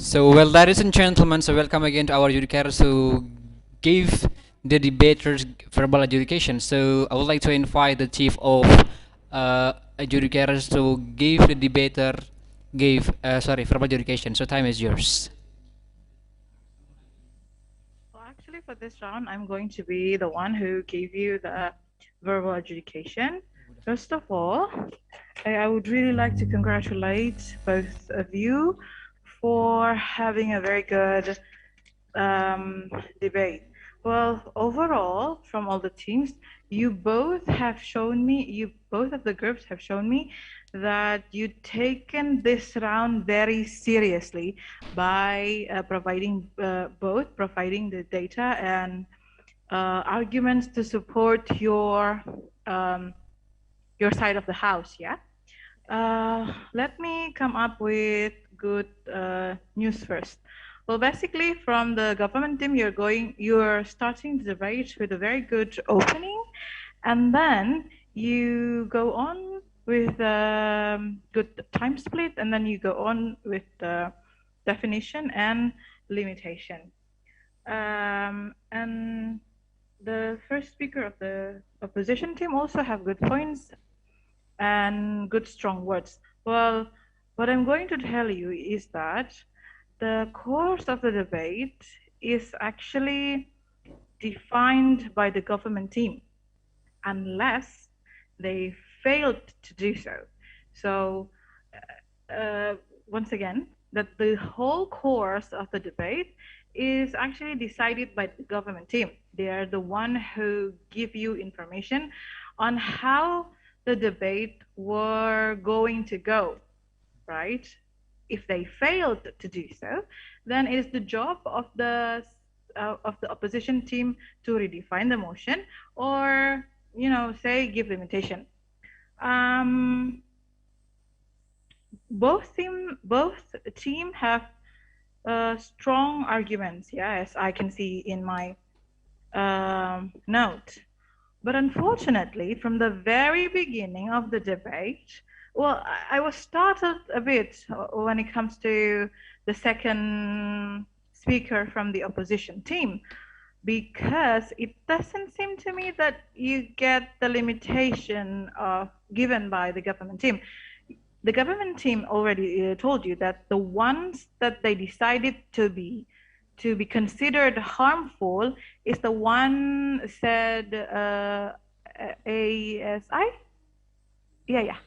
So, well, ladies and gentlemen, so welcome again to our adjudicators who gave the debaters verbal adjudication. So, I would like to invite the chief of adjudicators to give the debater verbal adjudication. So, time is yours. Well, actually, for this round, I'm going to be the one who gave you the verbal adjudication. First of all, I would really like to congratulate both of you for having a very good debate. Well, overall, from all the teams, both of the groups have shown me that you've taken this round very seriously by providing the data and arguments to support your side of the house. Yeah. Let me come up with good news first. Well, basically, from the government team, you're starting the debate with a very good opening, and then you go on with good time split, and then you go on with the definition and limitation. And the first speaker of the opposition team also have good points and good strong words. Well, what I'm going to tell you is that the course of the debate is actually defined by the government team unless they failed to do so. So once again, that the whole course of the debate is actually decided by the government team. They are the one who give you information on how the debate were going to go, right? If they failed to do so, then it is the job of the opposition team to redefine the motion or, say, give limitation. Both team have strong arguments, yeah, as I can see in my note. But unfortunately, from the very beginning of the debate, well, I was startled a bit when it comes to the second speaker from the opposition team, because it doesn't seem to me that you get the limitation given by the government team. The government team already told you that the ones that they decided to be considered harmful is the one said ASI? Yeah.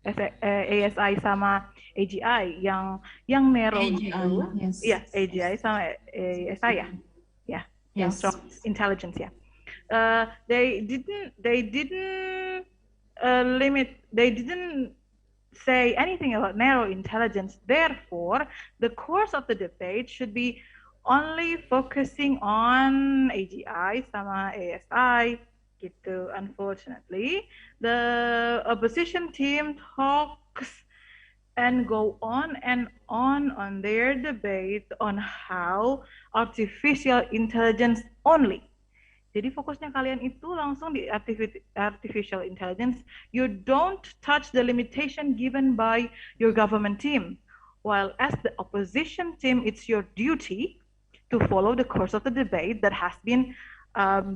ASI sama AGI yang narrow AGI, itu. yes. Yeah, AGI sama ASI ya. Yeah. Yang Yes. strong intelligence ya. They didn't say anything about narrow intelligence. Therefore, the course of the debate should be only focusing on AGI sama ASI gitu. Unfortunately, the opposition team talks and go on their debate on how artificial intelligence only. Jadi fokusnya kalian itu langsung di artificial intelligence. You don't touch the limitation given by your government team. While as the opposition team, it's your duty to follow the course of the debate that has been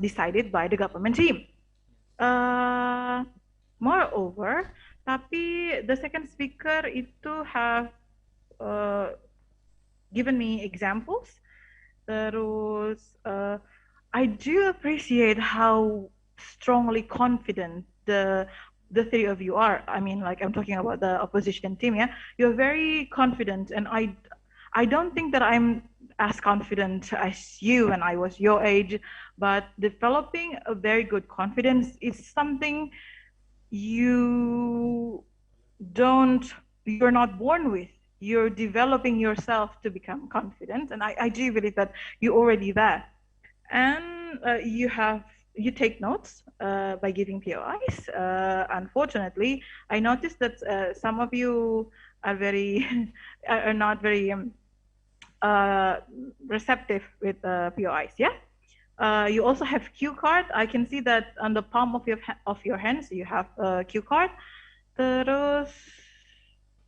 decided by the government team. Moreover, tapi the second speaker itu have given me examples. Terus I do appreciate how strongly confident the three of you are. I mean, like, I'm talking about the opposition team, yeah? You're very confident, and I don't think that I'm as confident as you when I was your age, but developing a very good confidence is something you're not born with. You're developing yourself to become confident, and I do believe that you're already there. And you take notes by giving POIs. Unfortunately, I noticed that some of you are are not very receptive with POIs. Yeah. You also have cue card. I can see that on the palm of your hands you have a cue card. Terus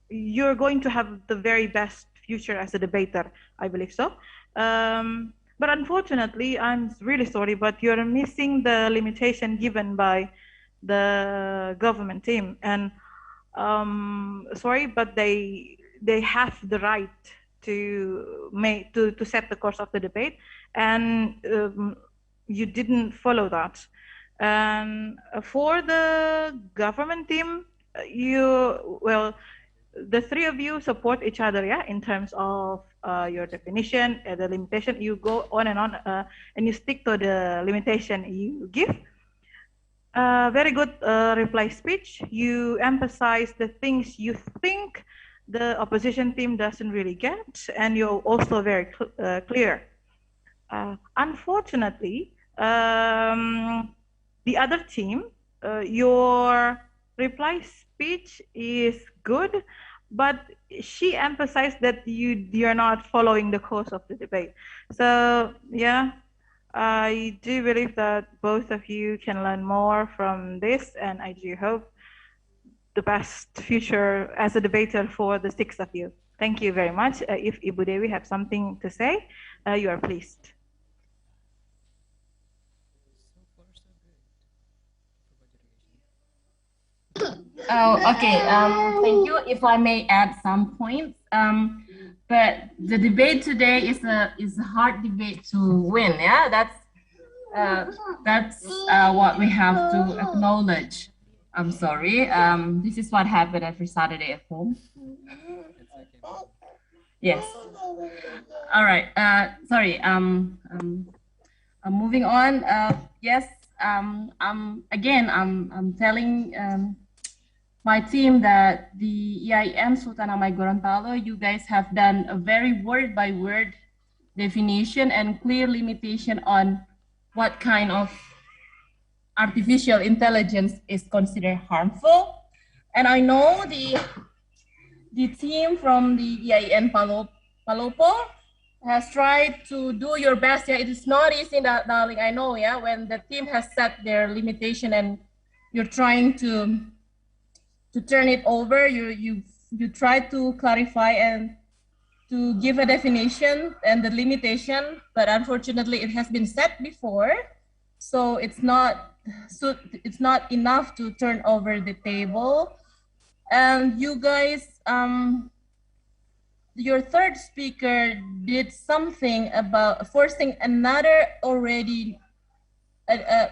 you're going to have the very best future as a debater. I believe so. But unfortunately, I'm really sorry, but you're missing the limitation given by the government team. And sorry, but they have the right to set the course of the debate, and you didn't follow that. And for the government team, the three of you support each other, yeah, in terms of your definition, the limitation. You go on, and you stick to the limitation you give. Very good reply speech. You emphasize the things you think the opposition team doesn't really get, and you're also very clear. Unfortunately, the other team, your reply speech is good, but she emphasized that you're not following the course of the debate. So yeah, I do believe that both of you can learn more from this, and I do hope the best future as a debater for the six of you. Thank you very much. If Ibu Dewi have something to say, you are pleased. Oh, okay. Thank you. If I may add some points, but the debate today is a hard debate to win. Yeah, that's what we have to acknowledge. I'm sorry. This is what happened every Saturday at home. Yes. All right. Sorry. Moving on. Yes. I'm telling my team that the IAIN Sultanamai Gorontalo, you guys have done a very word-by-word definition and clear limitation on what kind of artificial intelligence is considered harmful. And I know the team from the IAIN Palopo has tried to do your best. Yeah, it is not easy, darling. I know. Yeah, when the team has set their limitation and you're trying to turn it over, you try to clarify and to give a definition and the limitation, but unfortunately it has been set before, so it's not enough to turn over the table. And you guys, your third speaker did something about forcing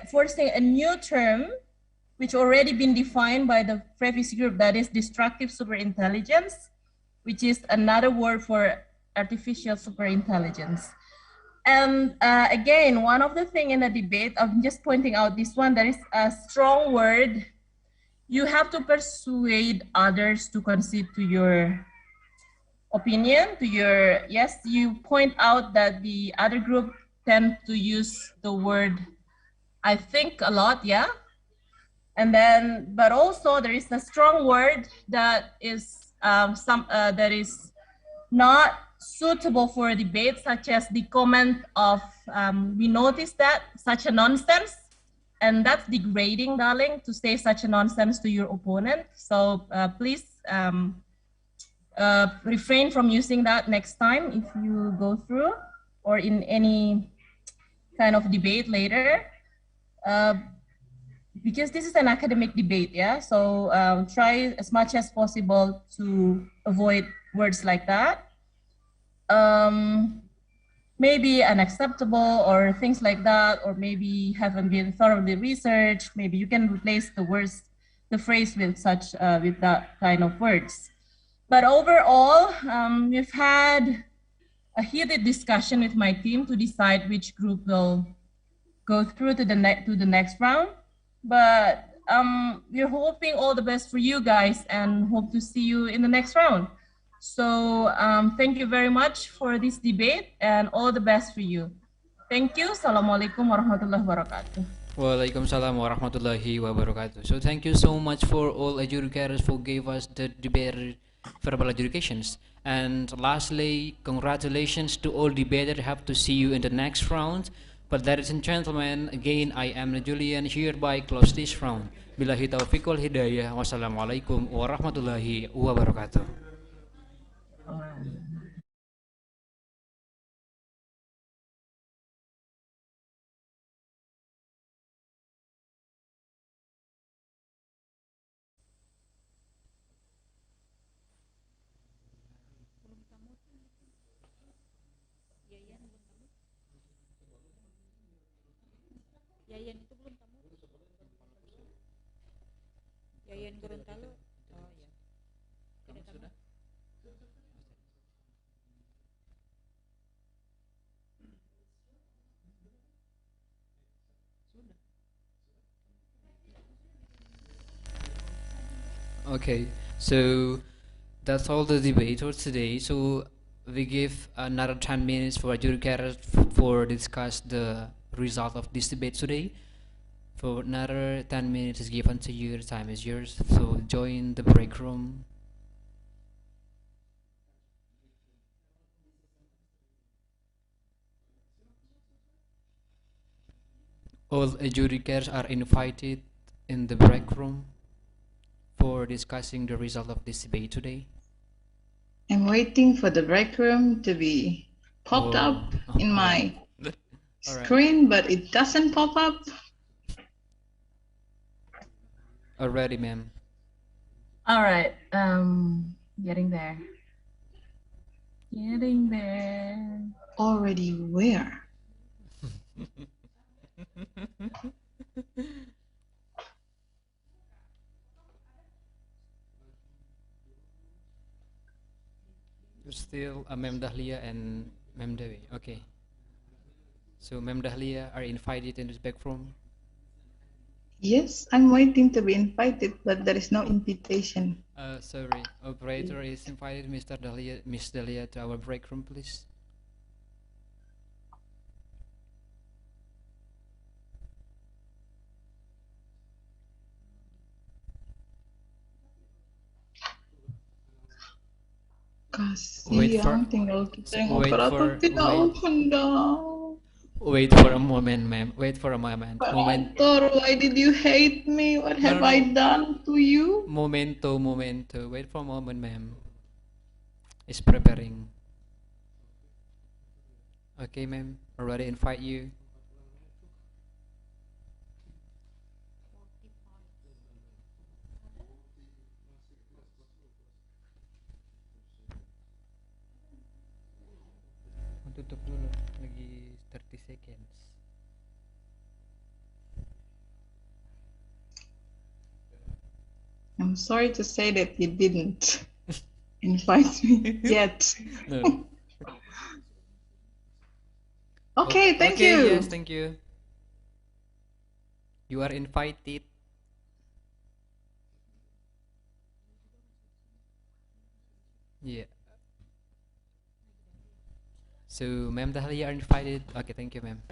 forcing a new term which already been defined by the previous group, that is destructive superintelligence, which is another word for artificial superintelligence. And again, one of the things in the debate, I'm just pointing out this one, there is a strong word. You have to persuade others to concede to your opinion, yes, you point out that the other group tend to use the word, I think, a lot, yeah? And then, but also there is a strong word that is that is not suitable for debate, such as the comment of, we noticed that such a nonsense, and that's degrading, darling, to say such a nonsense to your opponent. So please refrain from using that next time if you go through or in any kind of debate later. Because this is an academic debate, yeah? So try as much as possible to avoid words like that. Maybe unacceptable or things like that, or maybe haven't been thoroughly researched. Maybe you can replace the phrase with that kind of words. But overall, we've had a heated discussion with my team to decide which group will go through to the next round. But we're hoping all the best for you guys and hope to see you in the next round. So thank you very much for this debate and all the best for you. Thank you. Assalamualaikum warahmatullahi wabarakatuh. Waalaikumsalam warahmatullahi wabarakatuh. So thank you so much for all adjudicators who gave us the debate verbal adjudications. And lastly, congratulations to all debaters. Have to see you in the next round. But ladies and gentlemen, again, I am Julian, hereby close this round. Billahi taufiq wal hidayah. Wassalamualaikum warahmatullahi wabarakatuh. IAIN itu belum kamu? IAIN Gorontalo. Oh ya. Tidak kamu? Okay, so that's all the debate for today. So we give another 10 minutes for adjudicators for discuss the result of this debate today. For another 10 minutes is given to you. The time is yours. So join the break room. All adjudicators are invited in the break room for discussing the result of this debate today. I'm waiting for the break room to be popped up in my screen, but it doesn't pop up. Already, ma'am. All right, getting there. Getting there. Already where? Still Ma'am Dahlia and Ma'am Dewi. Okay. So Ma'am Dahlia are invited in this back room. Yes, I'm waiting to be invited, but there is no invitation. Sorry, operator is invited Mr. Dahlia, Miss Dahlia to our break room, please. Kasihan, tinggal kita yang operator tidak open down. Wait for a moment, ma'am. Wait for a moment. Operator, why did you hate me? What have I done to you? Momento. Wait for a moment, ma'am. It's preparing. Okay, ma'am. Already invite you. Tutup dulu, lagi 30 seconds. I'm sorry to say that you didn't invite me yet. No. Okay, thank you. Yes, thank you. You are invited. Yeah. So, Ma'am Dahlia are invited. Okay, thank you, ma'am.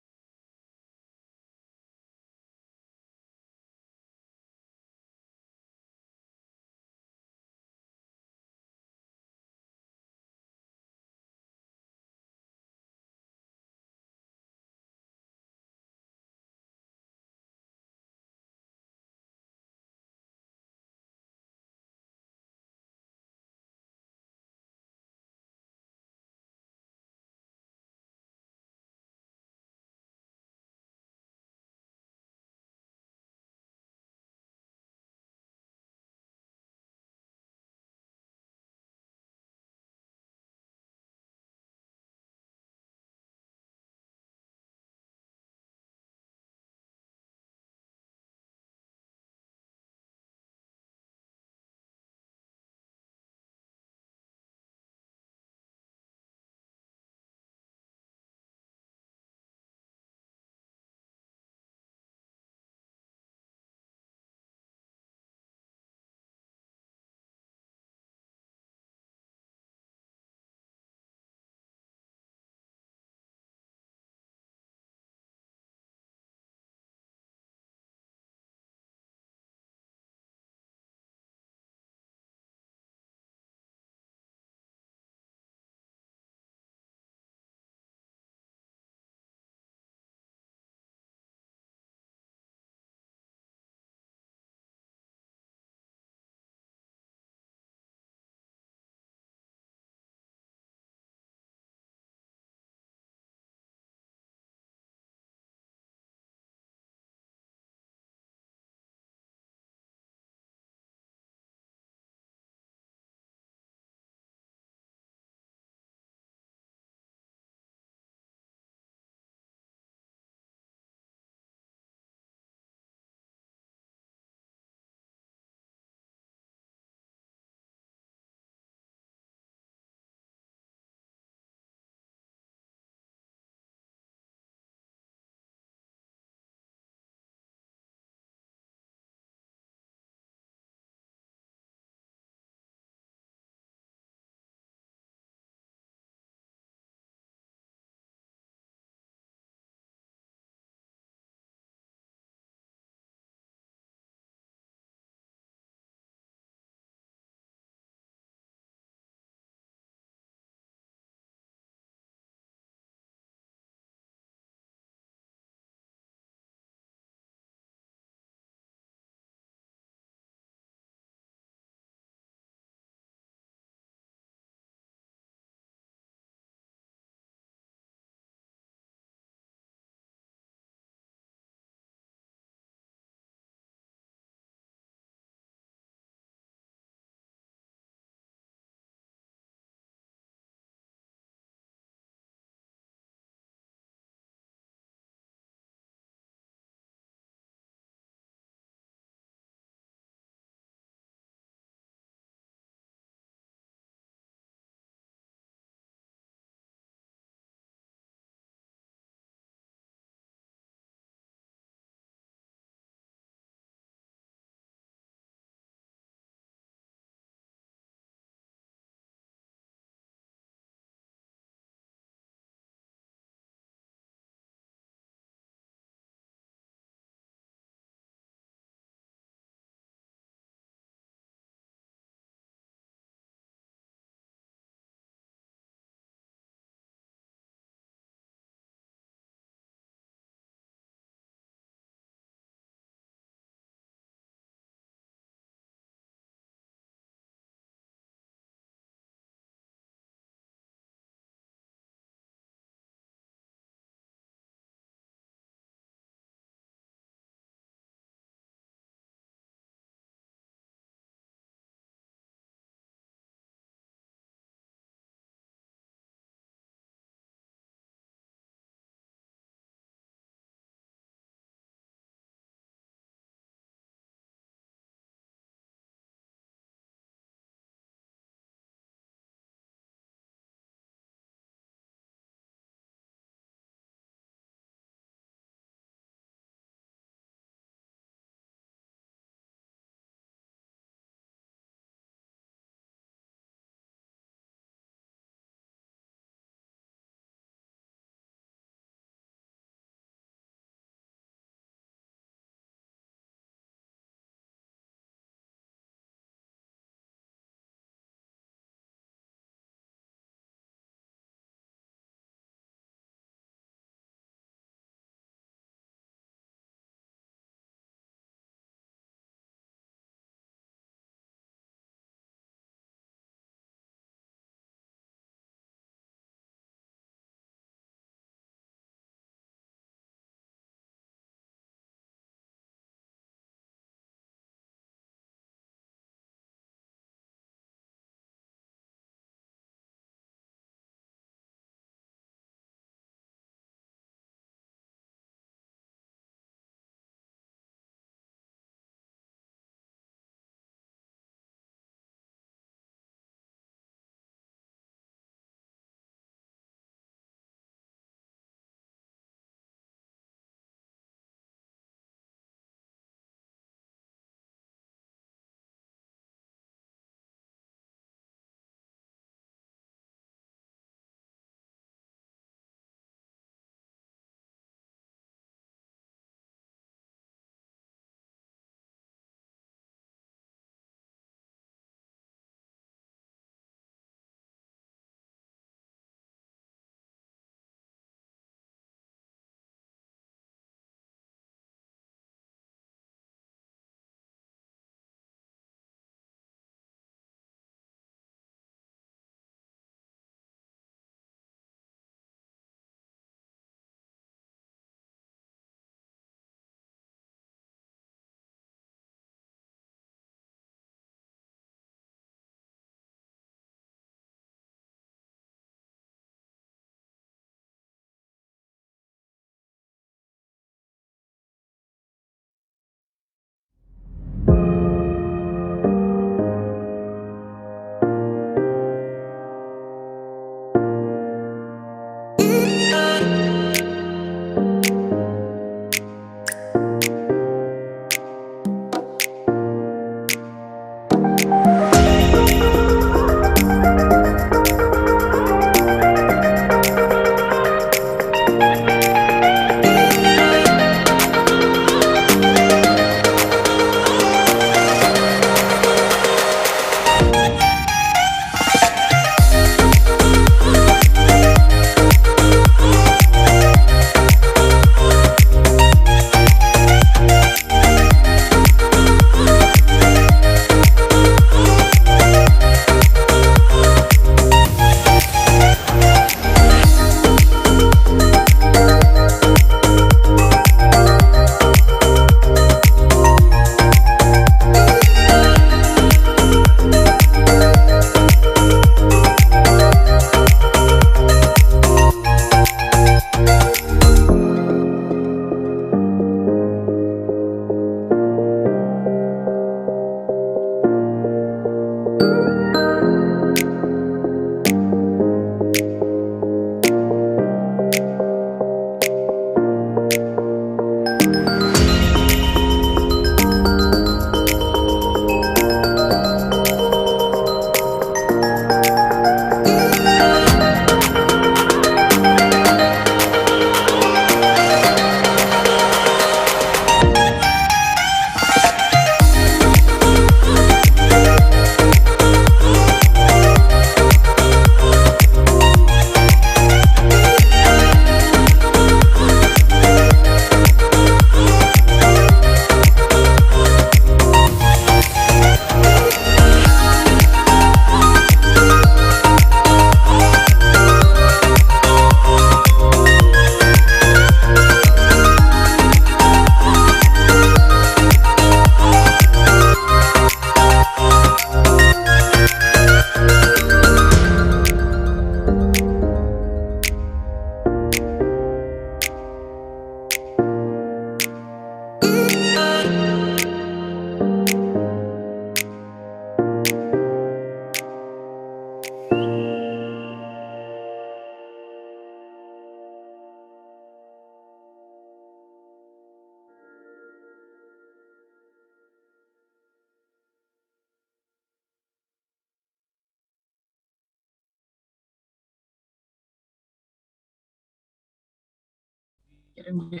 kirim di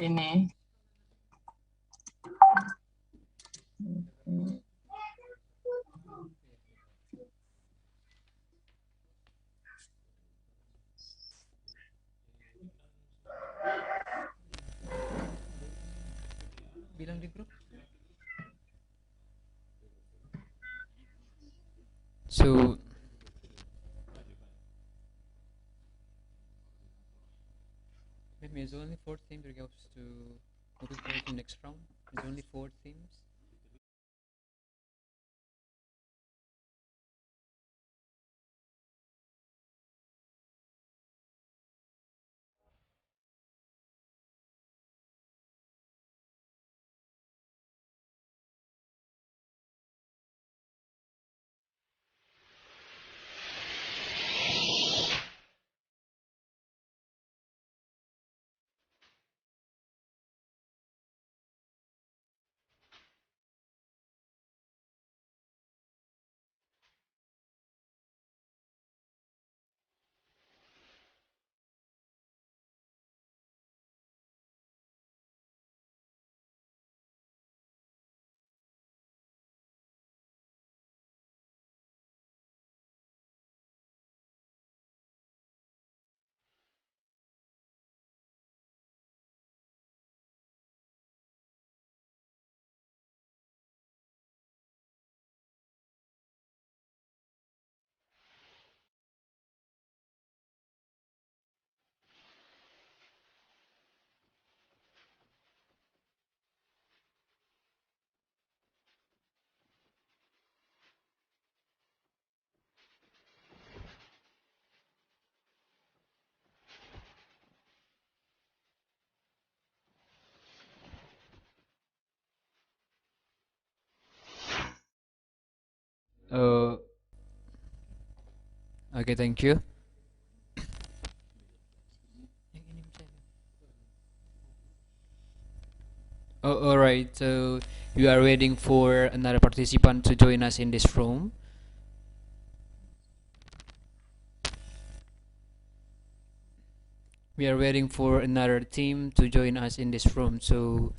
sini. Bilang di grup. So maybe it's only 4 themes regards to moving forward to next round. It's only 4 themes. Okay, thank you. Oh, all right. So we are waiting for another participant to join us in this room. We are waiting for another team to join us in this room. So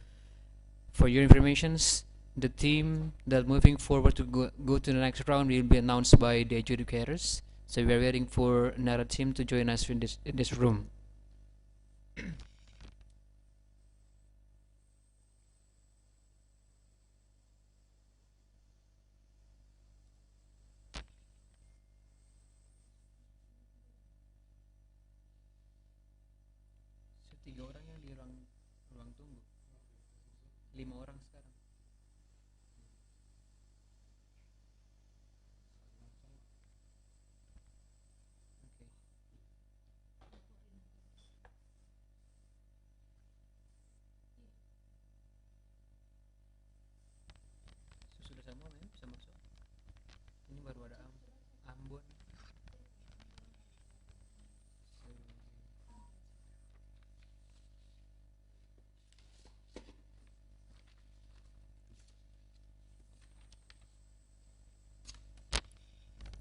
for your informations, the team that moving forward to go to the next round will be announced by the adjudicators. So we are waiting for another team to join us in this room. So, 3 orang yang di ruang tunggu. 5 orang sekarang. Okay. So, sudah semua bisa masuk. Ini baru ada Ambon.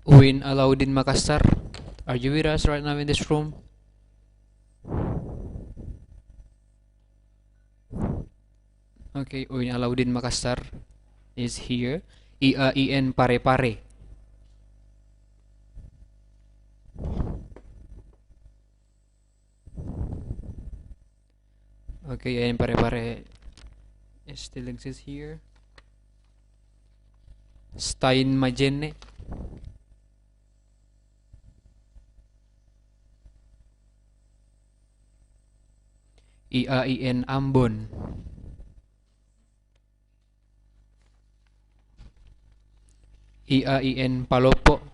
Win Alauddin Makassar, are you with us right now in this room? Okay, Win Alauddin Makassar is here. IAIN Pare-Pare. Okay, IAIN Pare-Pare still exists here. Stein Majene. IAIN Ambon. IAIN Palopo.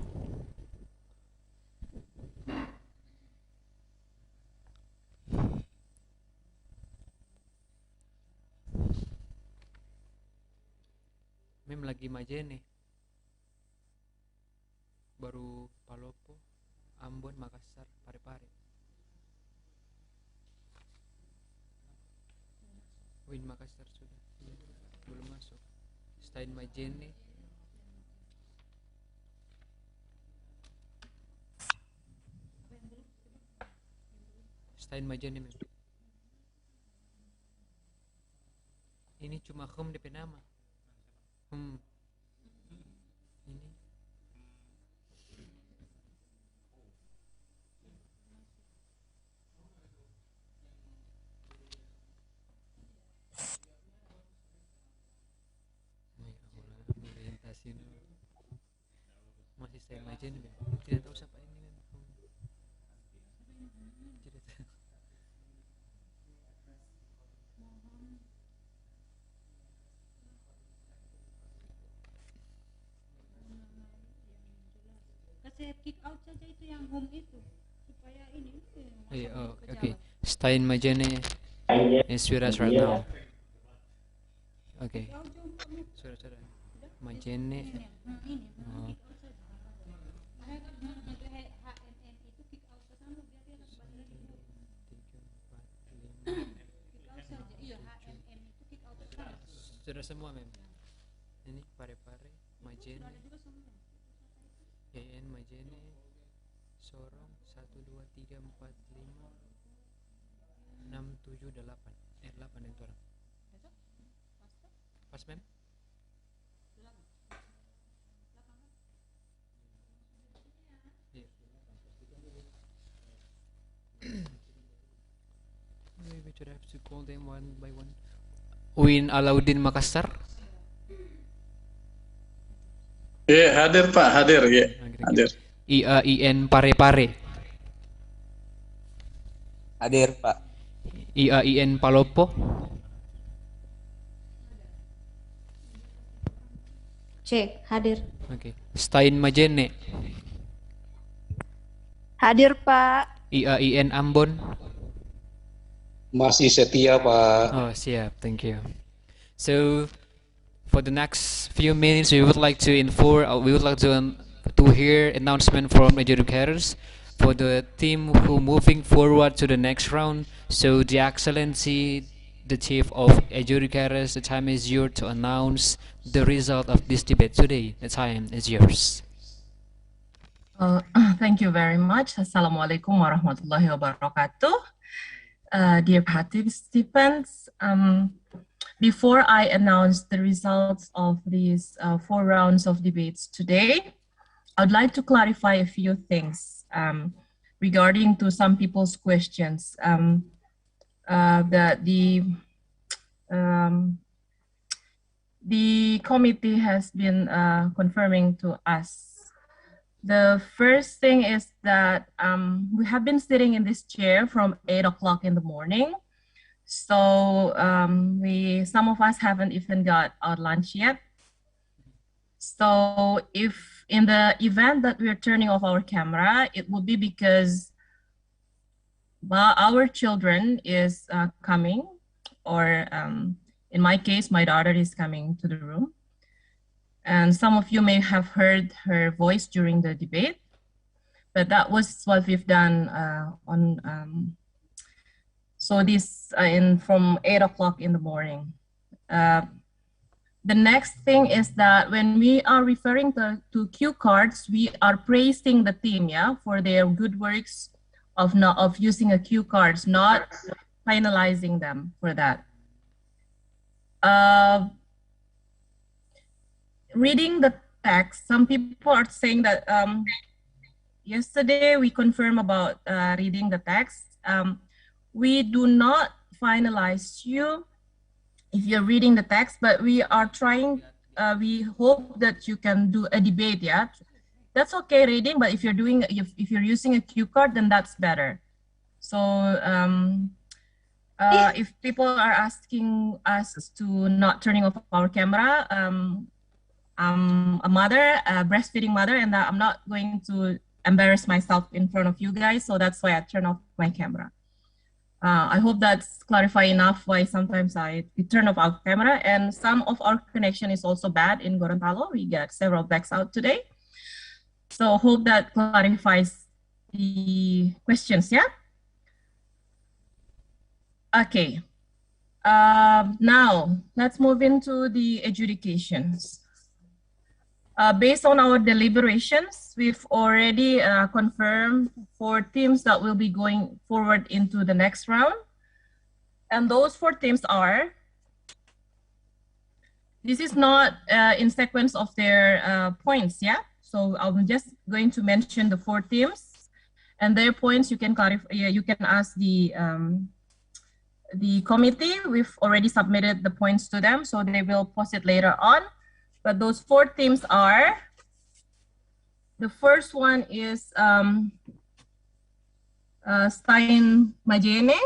Mem lagi Majene. Baru Palopo, Ambon, Makassar, Pare-Pare. Win Makassar sudah. Belum masuk. Stein Majene. Stain majene mem. Ini cuma DP nama. Ini. Orientasi masih saya majene mem. Tidak tahu siapa ini mem. Tidak tahu. Kasih kick out saja itu yang home itu supaya ini. Iya, okay. Stein majene is with us right now. Okay. Sudah. Majene. Oh. Sudah semua mem. Ini pare-pare majene. IAIN majene. Sorong 1 2 3 4 5 6 7 8. 8 itu orang. Pas mem. Maybe should have to call them one by one. Win Alauddin Makassar. Hadir Pak, hadir ya. Hadir. IAIN Pare-Pare. Hadir Pak. IAIN Palopo. Cek, hadir. Oke. Stein Majene. Hadir Pak. IAIN Ambon. Masih setia Pak. Oh siap, thank you. So for the next few minutes, we would like to to hear announcement from educators for the team who moving forward to the next round. So the Excellency, the Chief of Educators, the time is yours to announce the result of this debate today. The time is yours. Thank you very much. Assalamualaikum warahmatullahi wabarakatuh. Dear participants, before I announce the results of these 4 rounds of debates today, I'd like to clarify a few things regarding to some people's questions. The committee has been confirming to us. The first thing is that we have been sitting in this chair from 8 o'clock in the morning. So some of us haven't even got our lunch yet. So if in the event that we're turning off our camera, it will be because our children is coming, or in my case, my daughter is coming to the room. And some of you may have heard her voice during the debate, but that was what we've done so this from 8 o'clock in the morning. The next thing is that when we are referring to cue cards, we are praising the team, for their good works of using a cue cards, not finalizing them for that. Reading the text, some people are saying that yesterday we confirmed about reading the text. We do not finalize you if you're reading the text, but we are trying, we hope that you can do a debate, That's okay reading, but if you're using a cue card, then that's better. So if people are asking us to not turning off our camera, I'm a mother, a breastfeeding mother, and I'm not going to embarrass myself in front of you guys, so that's why I turn off my camera. I hope that's clarified enough why sometimes we turn off our camera, and some of our connection is also bad in Gorontalo. We get several backs out today. So hope that clarifies the questions, Okay. Now, let's move into the adjudications. Based on our deliberations, we've already confirmed 4 teams that will be going forward into the next round. And those 4 teams are, this is not in sequence of their points, yeah? So I'm just going to mention the 4 teams and their points. You can clarify, you can ask the committee. We've already submitted the points to them, so they will post it later on. But those 4 teams are, the first one is Stein Majene.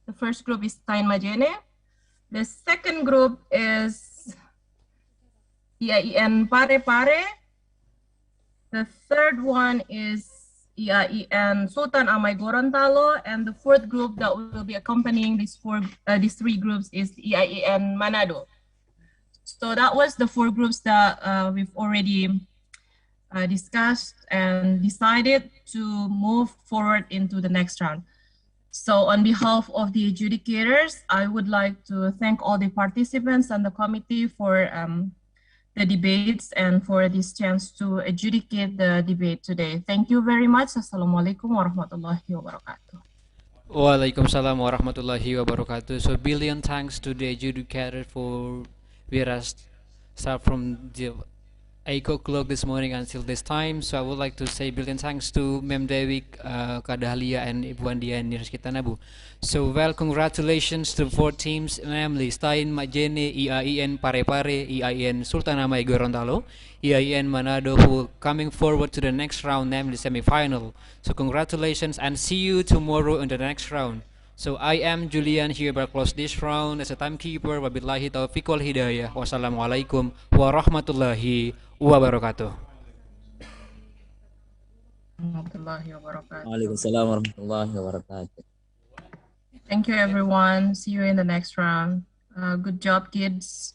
The first group is Stein Majene. The second group is IAIN Pare Pare. The third one is IAIN Sultan Amai Gorontalo, and the fourth group that will be accompanying these 3 groups is IAIN Manado. So that was the 4 groups that we've already discussed and decided to move forward into the next round. So on behalf of the adjudicators, I would like to thank all the participants and the committee for the debates and for this chance to adjudicate the debate today. Thank you very much. Assalamualaikum warahmatullahi wabarakatuh. Waalaikumsalam warahmatullahi wabarakatuh. So billion thanks to the adjudicator for start from the 8 o'clock this morning until this time. So I would like to say billion thanks to Mem Dewi, Kak Dahlia, and Ibu Andia Nirskitanabu. So well, congratulations to 4 teams, namely Stein Majene, IAIN Pare Pare, IAIN Sultan Amai Gorontalo, IAIN Manado, who coming forward to the next round, namely semi-final. So congratulations and see you tomorrow in the next round. So I am Julian, hereby close this round as a timekeeper. Wabillahi taufiq wal hidayah. Wassalamualaikum warahmatullahi wabarakatuh. Waalaikumsalam warahmatullahi wabarakatuh. Thank you, everyone. See you in the next round. Good job, kids.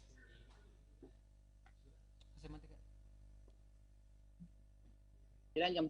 Kira jam